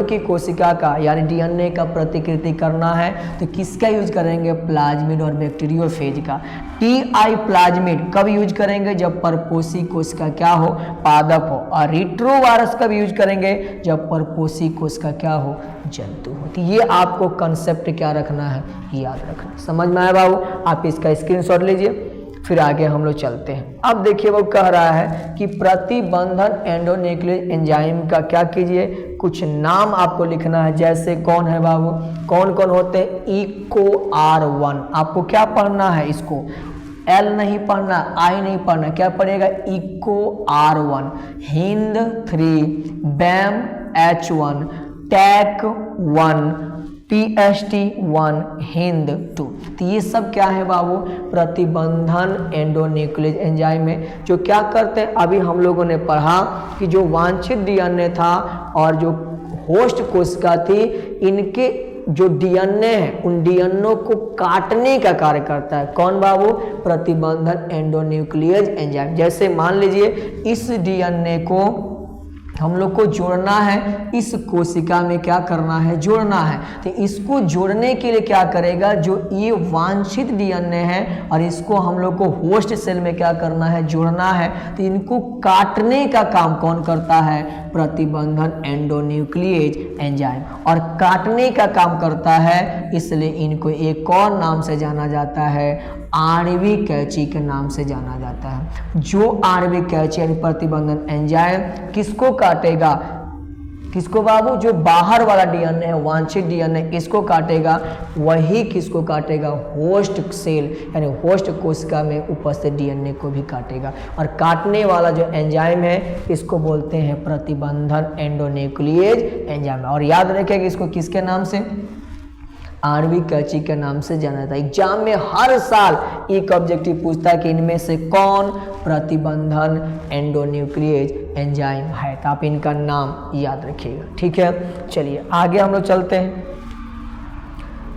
की कोशिका का यानी डीएनए का प्रतिकृति करना है तो किसका यूज करेंगे, प्लाज्मिड और बैक्टीरियोफेज का। टीआई प्लाज्मिड कब यूज करेंगे, जब परपोषी कोशिका क्या हो, पादप हो। और रिट्रोवायरस कब यूज करेंगे, जब परपोषी कोशिका क्या हो, जंतु हो। तो ये आपको कंसेप्ट क्या रखना है, याद रखना। समझ में आया बाबू। आप इसका स्क्रीनशॉट लीजिए, फिर आगे हम लोग चलते हैं। अब देखिए वो कह रहा है कि प्रतिबंधन एंडोन्यूक्लियस एंजाइम का क्या कीजिए, कुछ नाम आपको लिखना है। जैसे कौन है बाबू, कौन कौन होते हैं, इको R1। आपको क्या पढ़ना है, इसको L नहीं पढ़ना, I नहीं पढ़ना, क्या पढ़ेगा, इको R1, हिंद 3, बैम H1, टैक 1, PST1, हिंद 2। तो ये सब क्या है बाबू, प्रतिबंधन एंडोन्यूक्लियस एंजाइम है, जो क्या करते हैं। अभी हम लोगों ने पढ़ा कि जो वांछित डीएनए था और जो होस्ट कोशिका थी, इनके जो डीएनए है उन डीएनए को काटने का कार्य करता है। कौन बाबू, प्रतिबंधन एंडोन्यूक्लियस एंजाइम। जैसे मान लीजिए इस डीएनए को हम लोग को जोड़ना है, इस कोशिका में क्या करना है, जोड़ना है। तो इसको जोड़ने के लिए क्या करेगा, जो ये वांछित डीएनए है और इसको हम लोग को होस्ट सेल में क्या करना है, जोड़ना है। तो इनको काटने का काम कौन करता है, प्रतिबंधन एंडोन्यूक्लियस एंजाइम। और काटने का काम करता है, इसलिए इनको एक और नाम से जाना जाता है, आणविक कैंची के नाम से जाना जाता है। जो आणविक कैंची यानी प्रतिबंधन एंजाइम किसको काटेगा, किसको बाबू, जो बाहर वाला डीएनए है, वांछित डीएनए, इसको काटेगा। वही किसको काटेगा, होस्ट सेल यानी होस्ट कोशिका में उपस्थित डीएनए को भी काटेगा। और काटने वाला जो एंजाइम है इसको बोलते हैं प्रतिबंधन एंडोन्यूक्लियस एंजाइम। और याद रखिएगा इसको किसके नाम से, आणविक कैंची के नाम से जाना जाता है। एग्जाम में हर साल एक ऑब्जेक्टिव पूछता है कि इनमें से कौन प्रतिबंधन एंडोन्यूक्लियस एंजाइम है। तो आप इनका नाम याद रखिएगा, ठीक है। चलिए आगे हम लोग चलते हैं।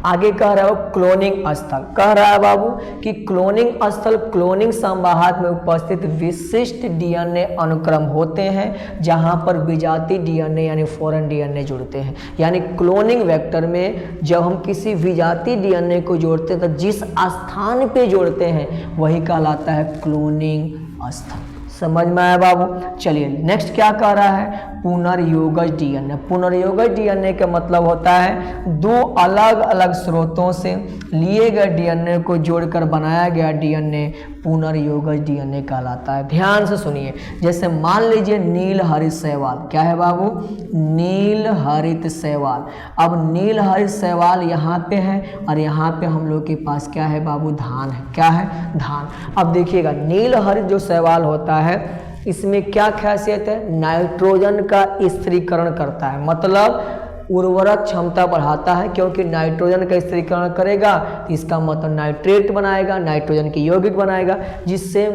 आगे कह रहा है क्लोनिंग स्थल। कह रहा है बाबू कि क्लोनिंग स्थल क्लोनिंग संवाहक में उपस्थित विशिष्ट डीएनए अनुक्रम होते हैं जहां पर विजातीय डीएनए यानी फॉरेन डीएनए जुड़ते हैं। यानी क्लोनिंग वेक्टर में जब हम किसी विजातीय डीएनए को जोड़ते हैं तो जिस स्थान पे जोड़ते हैं वही कहलाता है क्लोनिंग स्थल। समझ में आया बाबू। चलिए नेक्स्ट क्या कह रहा है, पुनर्योगज डीएनए। पुनर्योगज डीएनए का मतलब होता है दो अलग अलग स्रोतों से लिए गए डीएनए को जोड़कर बनाया गया डीएनए पुनर्योगज डीएनए कहलाता है। ध्यान से सुनिए, जैसे मान लीजिए नील हरित शैवाल, क्या है बाबू, नील हरित शैवाल। अब नील हरित शैवाल यहाँ पे है और यहाँ पे हम लोग के पास क्या है बाबू, धान है। क्या है, धान। अब देखिएगा नील हरित जो शैवाल होता है इसमें क्या खासियत है, नाइट्रोजन का स्थिरीकरण करता है। मतलब उर्वरक क्षमता बढ़ाता है, क्योंकि नाइट्रोजन का स्थिरीकरण करेगा तो इसका मतलब नाइट्रेट बनाएगा, नाइट्रोजन की यौगिक बनाएगा, जिससे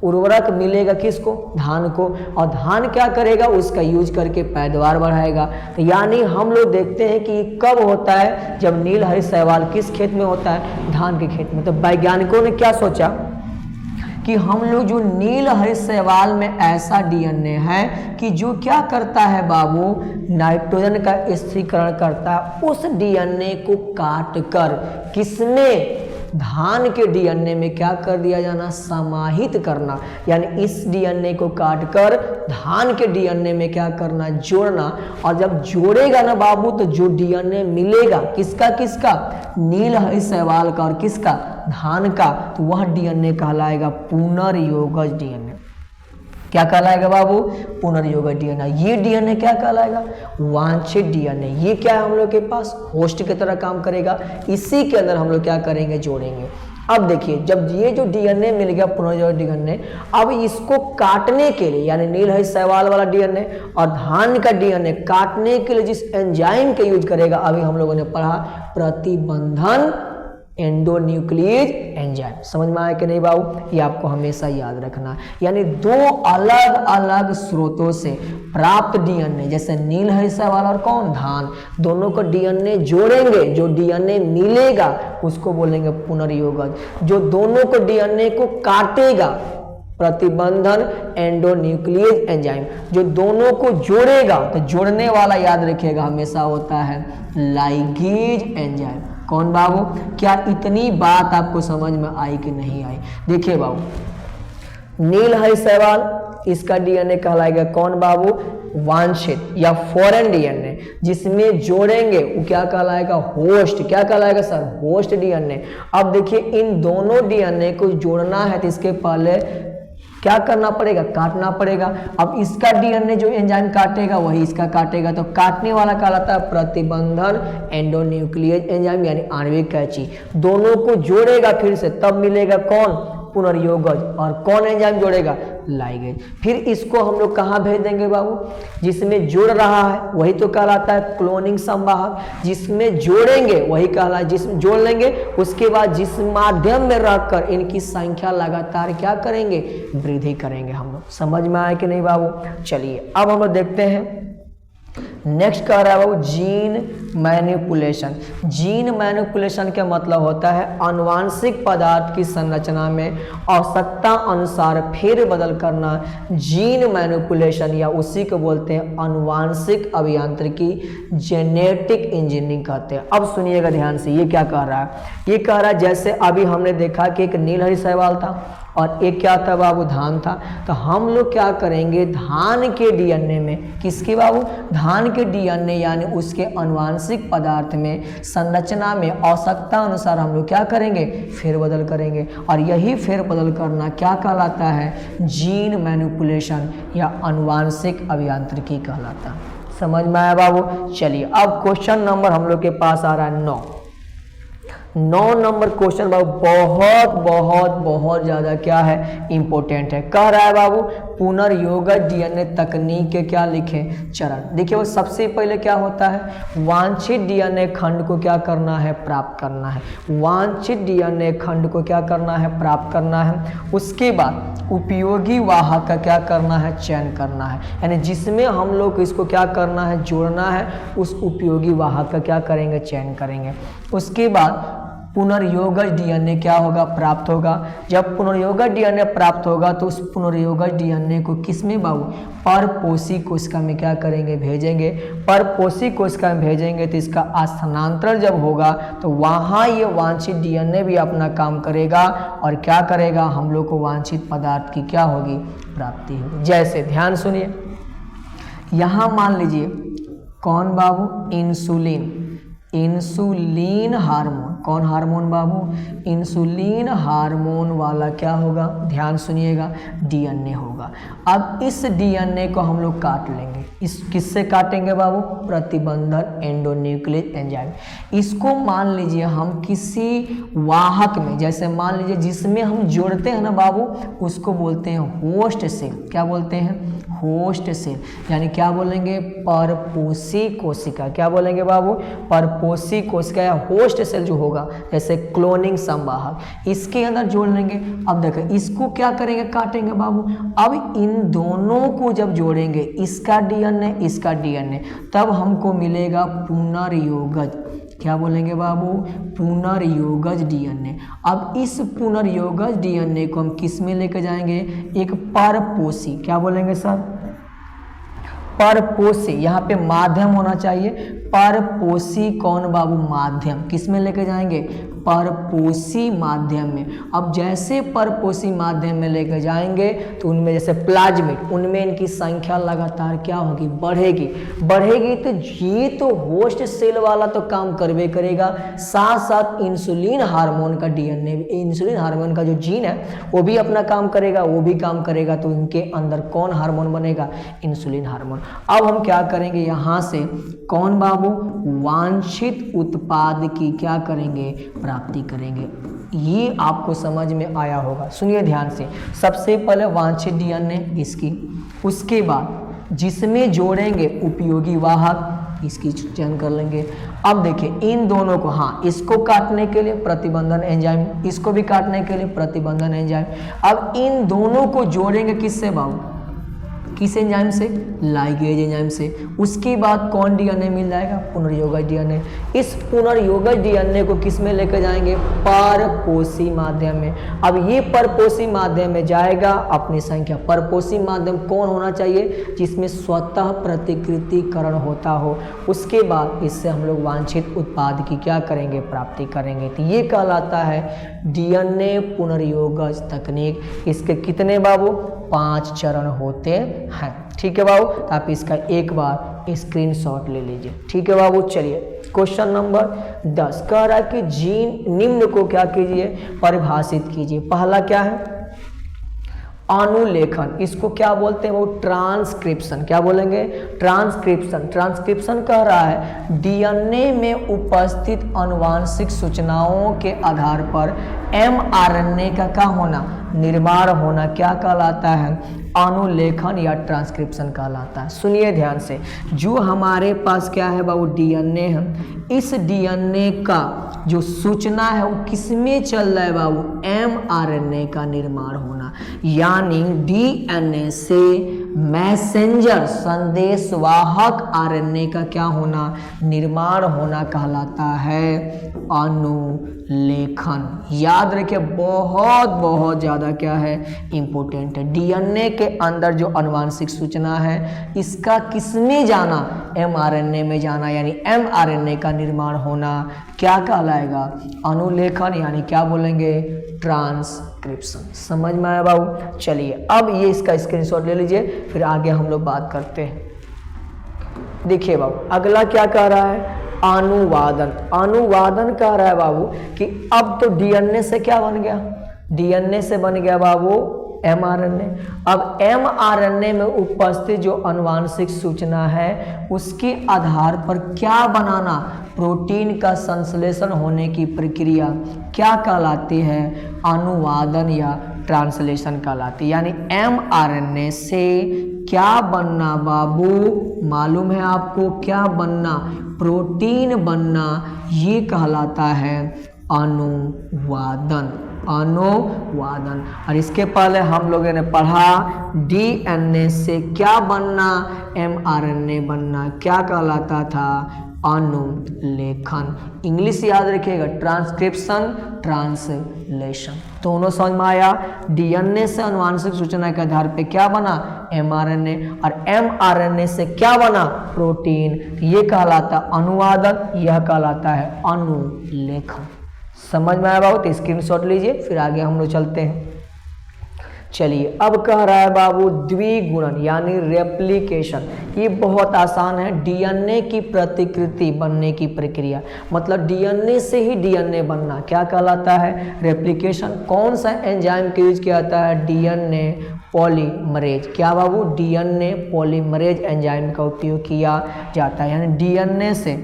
उर्वरक मिलेगा किसको, धान को, और धान क्या करेगा, उसका यूज करके पैदावार बढ़ाएगा। तो यानी हम लोग देखते हैं कि कब होता है, जब नील हरित शैवाल किस खेत में होता है, धान के खेत में। तो वैज्ञानिकों ने क्या सोचा कि हम लोग जो नील हरित शैवाल में ऐसा डीएनए है कि जो क्या करता है बाबू, नाइट्रोजन का स्थिरीकरण करता है, उस डीएनए को काट कर किसमें, धान के डीएनए में क्या कर दिया जाना, समाहित करना। यानी इस डीएनए को काटकर धान के डीएनए में क्या करना, जोड़ना। और जब जोड़ेगा ना बाबू, तो जो डीएनए मिलेगा किसका किसका, नील हरित शैवाल का और किसका, धान का, तो वह डीएनए कहलाएगा पुनर्योगज डीएनए। क्या कहलाएगा बाबू, पुनर्योगज डीएनए। ये डीएनए क्या कहलाएगा, वांछित डीएनए। ये क्या है हम लोग के पास, होस्ट की तरह काम करेगा। इसी के अंदर हम लोग क्या करेंगे, जोड़ेंगे। अब देखिए, जब ये जो डीएनए मिल गया पुनर्योगज डीएनए, अब इसको काटने के लिए, यानी नील हरित शैवाल वाला डीएनए और धान का डीएनए काटने के लिए जिस एंजाइम का यूज करेगा, अभी हम लोगों ने पढ़ा प्रतिबंधन एंडोन्यूक्लियेज एंजाइम। समझ में आया कि नहीं बाबू, ये आपको हमेशा याद रखना। यानी दो अलग अलग स्रोतों से प्राप्त डीएनए, जैसे नील हरित शैवाल और कौन, धान, दोनों को डीएनए जोड़ेंगे, जो डीएनए मिलेगा उसको बोलेंगे पुनर्योगज। जो दोनों को डीएनए को काटेगा, प्रतिबंधन एंडोन्यूक्लियेज एंजाइम। जो दोनों को जोड़ेगा, तो जोड़ने वाला याद रखिएगा हमेशा होता है लाइगेज एंजाइम। कौन बाबू, क्या इतनी बात आपको समझ में आई कि नहीं आई? देखिए बाबू, नील हरित शैवाल इसका डीएनए कहलाएगा कौन बाबू, वांछित या फॉरेन डीएनए। जिसमें जोड़ेंगे वो क्या कहलाएगा, होस्ट। क्या कहलाएगा सर, होस्ट डीएनए। अब देखिए, इन दोनों डीएनए को जोड़ना है तो इसके पहले क्या करना पड़ेगा, काटना पड़ेगा। अब इसका डीएनए जो एंजाइम काटेगा वही इसका काटेगा, तो काटने वाला कहलाता है प्रतिबंधन एंडोन्यूक्लियेज एंजाइम, यानी आणविक कैंची। दोनों को जोड़ेगा फिर से, तब मिलेगा कौन, पुनर्योगज। और कौन एंजाइम जोड़ेगा, लाइगेज। फिर इसको हम लोग कहाँ भेज देंगे बाबू, जिसमें जोड़ रहा है वही तो कहलाता है क्लोनिंग संवाहक। जिसमें जोड़ेंगे वही कहला, जिसमें जोड़ लेंगे उसके बाद जिस माध्यम में रखकर इनकी संख्या लगातार क्या करेंगे, वृद्धि करेंगे हम लोग। समझ में आया कि नहीं बाबू? चलिए अब हम लोग देखते हैं नेक्स्ट कह रहा है बाबू जीन मैनिपुलेशन। जीन मैनिपुलेशन का मतलब होता है अनुवांशिक पदार्थ की संरचना में आवश्यकता अनुसार फेर बदल करना। जीन मैनिपुलेशन या उसी को बोलते हैं अनुवांशिक अभियांत्रिकी, जेनेटिक इंजीनियरिंग कहते हैं। अब सुनिएगा ध्यान से, ये क्या कह रहा है, ये कह रहा है जैसे अभी हमने देखा कि एक नील हरित शैवाल था और एक क्या था बाबू, धान था। तो हम लोग क्या करेंगे, धान के डीएनए में, किसके बाबू, धान के डीएनए यानी उसके अनुवांशिक पदार्थ में संरचना में आवश्यकता अनुसार हम लोग क्या करेंगे, फेरबदल करेंगे। और यही फेरबदल करना क्या कहलाता है, जीन मैनिपुलेशन या अनुवांशिक अभियांत्रिकी कहलाता है। समझ में आया बाबू? चलिए अब क्वेश्चन नंबर हम लोग के पास आ रहा है 9 नंबर क्वेश्चन बाबू बहुत बहुत बहुत ज्यादा क्या है, इंपॉर्टेंट है। कह रहा है बाबू पुनर्योगज डीएनए तकनीक के क्या लिखें चरण। देखिए वो सबसे पहले क्या होता है, वांछित डीएनए खंड को क्या करना है, प्राप्त करना है। वांछित डीएनए खंड को क्या करना है, प्राप्त करना है। उसके बाद उपयोगी वाहक का क्या करना है, चयन करना है। यानी जिसमें हम लोग इसको क्या करना है, जोड़ना है, उस उपयोगी वाहक का क्या करेंगे, चयन करेंगे। उसके बाद पुनर्योगज डीएनए क्या होगा, प्राप्त होगा। जब पुनर्योगज डीएनए प्राप्त होगा तो उस पुनर्योगज डीएनए को किसमें बाबू, परपोषी कोशिका में क्या करेंगे, भेजेंगे। परपोषी कोशिका में भेजेंगे तो इसका स्थानांतरण जब होगा तो वहाँ ये वांछित डीएनए भी अपना काम करेगा और क्या करेगा, हम लोग को वांछित पदार्थ की क्या होगी, प्राप्ति होगी। जैसे ध्यान सुनिए, यहाँ मान लीजिए कौन बाबू, इंसुलिन, इंसुलिन हार्मोन। कौन हार्मोन बाबू? इंसुलिन हार्मोन वाला क्या होगा? ध्यान सुनिएगा, डीएनए होगा। अब इस डीएनए को हम लोग काट लेंगे। इस किससे काटेंगे बाबू? प्रतिबंधन एंडोन्यूक्लिक एंजाइम। इसको मान लीजिए हम किसी वाहक में, जैसे मान लीजिए जिसमें हम जोड़ते हैं ना बाबू, उसको बोलते हैं होस्ट सेल। क्या बोलते हैं? Host sale. यानी क्या बोलेंगे? परपोषी कोशिका। क्या बोलेंगे बाबू? परपोषी कोशिका या होस्ट सेल जो होगा, जैसे क्लोनिंग संवाहक, इसके अंदर जोड़ लेंगे। अब देखो इसको क्या करेंगे? काटेंगे बाबू। अब इन दोनों को जब जोड़ेंगे, इसका डीएनए इसका डीएनए, तब हमको मिलेगा पुनर्योगज। क्या बोलेंगे बाबू? पुनर्योगज डीएनए। अब इस पुनर्योगज डीएनए को हम किस में लेकर जाएंगे? एक परपोषी, क्या बोलेंगे सर? परपोषी, यहाँ पे माध्यम होना चाहिए। परपोषी कौन बाबू? माध्यम। किस में लेकर जाएंगे? परपोषी माध्यम में। अब जैसे परपोषी माध्यम में लेकर जाएंगे तो उनमें जैसे प्लाज्मिड, उनमें इनकी संख्या लगातार क्या होगी? बढ़ेगी। बढ़ेगी तो ये तो होस्ट सेल वाला तो काम करवे करेगा, साथ साथ इंसुलिन हार्मोन का डीएनए, इंसुलिन हार्मोन का जो जीन है वो भी अपना काम करेगा, वो भी काम करेगा। तो इनके अंदर कौन हार्मोन बनेगा? Insulin hormone. अब हम क्या करेंगे? यहाँ से कौन बाबू? वांछित उत्पाद की क्या करेंगे? प्राप्ति करेंगे। ये आपको समझ में आया होगा। सुनिए ध्यान से। सबसे पहले वांछित डीएनए इसकी, उसके बाद जिसमें जोड़ेंगे उपयोगी वाहक, इसकी चयन कर लेंगे। अब देखिए इन दोनों को, हाँ, इसको काटने के लिए प्रतिबंधन एंजाइम, इसको भी काटने के लिए प्रतिबंधन एंजाइम। अब इन दोनों को जोड़ेंगे किससे बाबू? किस एंजाइम से? लाइगेज एंजाइम से। उसके बाद कौन डीएनए मिल जाएगा? पुनर्योगज डीएनए। इस पुनर्योगज डीएनए को किस में लेकर जाएंगे? परपोषी माध्यम में। अब ये परपोषी माध्यम में जाएगा अपनी संख्या। परपोषी माध्यम कौन होना चाहिए? जिसमें स्वतः प्रतिकृतिकरण होता हो। उसके बाद इससे हम लोग वांछित उत्पाद की क्या करेंगे? प्राप्ति करेंगे। तो ये कहलाता है डीएनए पुनर्योगज तकनीक। इसके कितने बाबू? 5 चरण होते हैं। ठीक है बाबू, तो आप इसका एक बार स्क्रीनशॉट ले लीजिए। ठीक है बाबू, चलिए क्वेश्चन नंबर 10 कह रहा है कि जीन निम्न को क्या कीजिए? परिभाषित कीजिए। पहला क्या है? अनुलेखन। इसको क्या बोलते हैं वो? ट्रांसक्रिप्शन। क्या बोलेंगे? ट्रांसक्रिप्शन। ट्रांसक्रिप्शन कह रहा है डीएनए में उपस्थित आनुवांशिक सूचनाओं के आधार पर एमआरएनए का क्या होना? निर्माण होना। क्या कहलाता है? अनुलेखन या ट्रांसक्रिप्शन कहलाता है। सुनिए ध्यान से। जो हमारे पास क्या है बाबू? डीएनए है। इस डीएनए का जो सूचना है वो किसमें चल रहा है बाबू? एमआरएनए का निर्माण होना। यानी डीएनए से मैसेंजर संदेशवाहक आरएनए का क्या होना? निर्माण होना कहलाता है अनुलेखन। याद रखिए, बहुत बहुत ज़्यादा क्या है? इंपॉर्टेंट है। डीएनए के अंदर जो आनुवांशिक सूचना है इसका किसमें जाना? एमआरएनए में जाना। यानी एमआरएनए का निर्माण होना क्या कहलाएगा? अनुलेखन। यानी क्या बोलेंगे? ट्रांसक्रिप्शन। समझ में आया बाबू? चलिए अब ये इसका स्क्रीनशॉट ले लीजिए, फिर आगे हम लोग बात करते हैं। देखिए बाबू अगला क्या कह रहा है? अनुवादन। अनुवादन कह रहा है बाबू कि अब तो डीएनए से क्या बन गया? डीएनए से बन गया बाबू एमआरएनए। अब एमआरएनए में उपस्थित जो आनुवांशिक सूचना है उसके आधार पर क्या बनाना? प्रोटीन का संश्लेषण होने की प्रक्रिया क्या कहलाती है? अनुवादन या ट्रांसलेशन कहलाती है। यानी एमआरएनए से क्या बनना बाबू? मालूम है आपको क्या बनना? प्रोटीन बनना। ये कहलाता है अनुवादन। अनुवादन। और इसके पहले हम लोगों ने पढ़ा डीएनए से क्या बनना? एमआरएनए बनना। क्या कहलाता था? अनुलेखन। इंग्लिश याद रखिएगा, ट्रांसक्रिप्शन, ट्रांसलेशन। दोनों समझ में आया? डीएनए से आनुवांशिक सूचना के आधार पे क्या बना? एमआरएनए। और एमआरएनए से क्या बना? प्रोटीन। ये कहलाता अनुवादन, यह कहलाता है अनुलेखन। समझ में आया बाबू? तो स्क्रीनशॉट लीजिए, फिर आगे हम लोग चलते हैं। चलिए अब कह रहा है बाबू द्विगुणन यानी रेप्लिकेशन। ये बहुत आसान है, डीएनए की प्रतिकृति बनने की प्रक्रिया, मतलब डीएनए से ही डीएनए बनना क्या कहलाता है, रेप्लिकेशन। कौन सा एंजाइम का यूज किया जाता है, डीएनए पॉलीमरेज। क्या बाबू, डीएनए पॉलीमरेज एंजाइम का उपयोग किया जाता है। यानी डीएनए से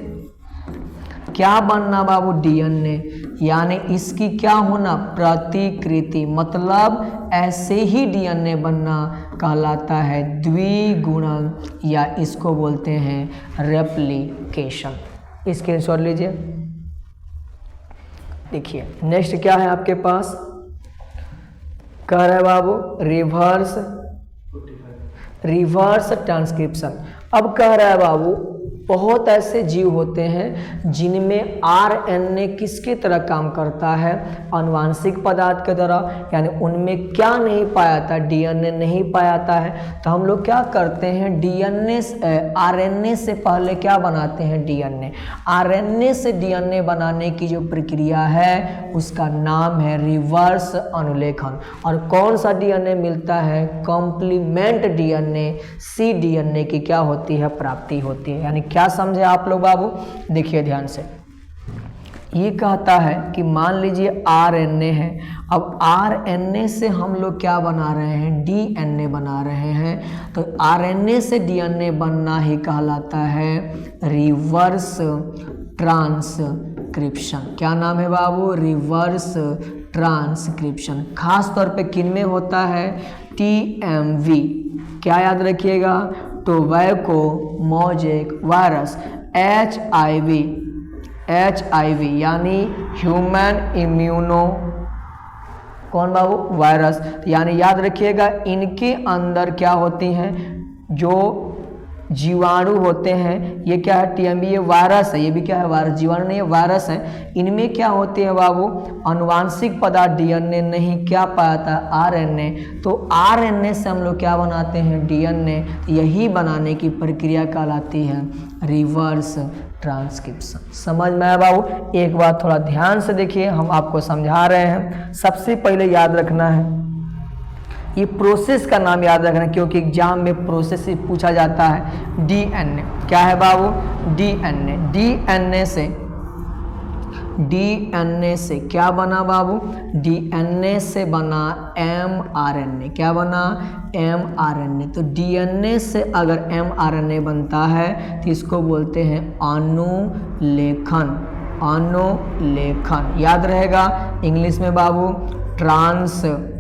क्या बनना बाबू, डीएनए यानी इसकी क्या होना, प्रतिकृति, मतलब ऐसे ही डीएनए बनना कहलाता है द्विगुणन या इसको बोलते हैं रेप्लिकेशन। स्क्रीनशॉट लीजिए। देखिए नेक्स्ट क्या है आपके पास, कह रहा है बाबू रिवर्स ट्रांसक्रिप्शन। अब कह रहा है बाबू बहुत ऐसे जीव होते हैं जिनमें आरएनए किसकी तरह काम करता है, आनुवांशिक पदार्थ की तरह, यानी उनमें क्या नहीं पाया जाता, डीएनए नहीं पाया जाता है। तो हम लोग क्या करते हैं, डीएनए आरएनए से पहले क्या बनाते हैं, डीएनए। आरएनए से डीएनए बनाने की जो प्रक्रिया है उसका नाम है रिवर्स अनुलेखन। और कौन सा डीएनए मिलता है, कॉम्प्लीमेंट डीएनए, सी डीएनए की क्या होती है, प्राप्ति होती है। यानी क्या समझे आप लोग बाबू, देखिए ध्यान से। ये कहता है कि मान लीजिए आरएनए है, अब आरएनए से हम लोग क्या बना रहे हैं, डीएनए बना रहे हैं। तो आरएनए से डीएनए बनना ही कहलाता है रिवर्स ट्रांसक्रिप्शन। क्या नाम है बाबू, रिवर्स ट्रांसक्रिप्शन। खास तौर पे किन में होता है, टीएमवी। क्या याद रखिएगा, टोबैको मोज़ेक वायरस, एचआईवी यानी ह्यूमन इम्यूनो कौन बाबू, वायरस। यानी याद रखिएगा इनके अंदर क्या होती हैं, जो जीवाणु होते हैं, ये क्या है, टीएमवी, ये वायरस है, ये भी क्या है, वायरस, जीवाणु नहीं है, वायरस है। इनमें क्या होते हैं बाबू, अनुवांशिक पदार्थ, डीएनए नहीं, क्या पाता, आरएनए। तो आरएनए से हम लोग क्या बनाते हैं, डीएनए। यही बनाने की प्रक्रिया कहलाती है रिवर्स ट्रांसक्रिप्शन। समझ में आया बाबू। एक बात थोड़ा ध्यान से देखिए, हम आपको समझा रहे हैं। सबसे पहले याद रखना है, ये प्रोसेस का नाम याद रखना, क्योंकि एग्जाम में प्रोसेस से पूछा जाता है। डीएनए क्या है बाबू, डीएनए। डीएनए से क्या बना बाबू, डीएनए से बना एमआरएनए। क्या बना, एमआरएनए। तो डीएनए से अगर एमआरएनए बनता है तो इसको बोलते हैं अनुलेखन। अनुलेखन याद रहेगा, इंग्लिश में बाबू ट्रांसक्रिप्शन।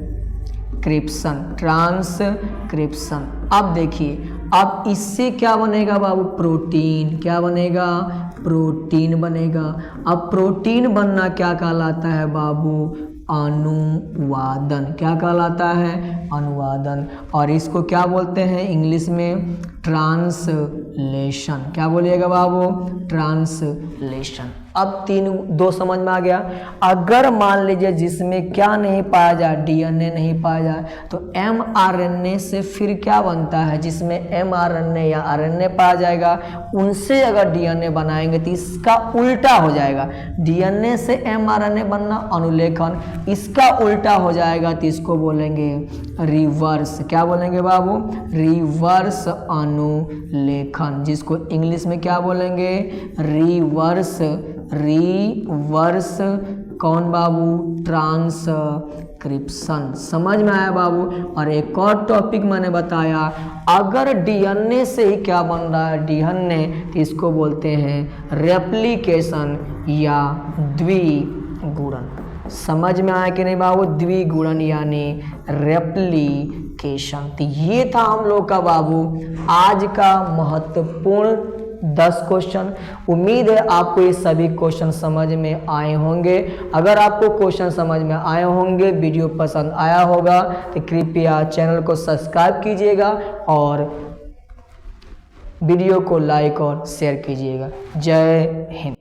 अब देखिए, अब इससे क्या बनेगा बाबू, प्रोटीन। क्या बनेगा, प्रोटीन बनेगा। अब प्रोटीन बनना क्या कहलाता है बाबू, अनुवादन। क्या कहलाता है, अनुवादन। और इसको क्या बोलते हैं इंग्लिश में, ट्रांसलेशन। क्या बोलिएगा बाबू, ट्रांसलेशन। अब दो समझ में आ गया। अगर मान लीजिए जिसमें क्या नहीं पाया जाए, डीएनए नहीं पाया जाए, तो एमआरएनए से फिर क्या बनता है, जिसमें एमआरएनए या आरएनए पाया जाएगा, उनसे अगर डीएनए बनाएंगे तो इसका उल्टा हो जाएगा। डीएनए से एमआरएनए बनना अनुलेखन, इसका उल्टा हो जाएगा तो इसको बोलेंगे रिवर्स। क्या बोलेंगे बाबू, रिवर्स अनुलेखन, जिसको इंग्लिश में क्या बोलेंगे, रिवर्स कौन बाबू, ट्रांसक्रिप्शन। समझ में आया बाबू। और एक और टॉपिक मैंने बताया, अगर डीएनए से ही क्या बन रहा है, डीएनए, तो इसको बोलते हैं रेप्लिकेशन या द्विगुणन। समझ में आया कि नहीं बाबू, द्विगुणन यानी रेप्लिकेशन। तो ये था हम लोग का बाबू आज का महत्वपूर्ण 10 क्वेश्चन। उम्मीद है आपको ये सभी क्वेश्चन समझ में आए होंगे। अगर आपको क्वेश्चन समझ में आए होंगे, वीडियो पसंद आया होगा, तो कृपया चैनल को सब्सक्राइब कीजिएगा और वीडियो को लाइक और शेयर कीजिएगा। जय हिंद।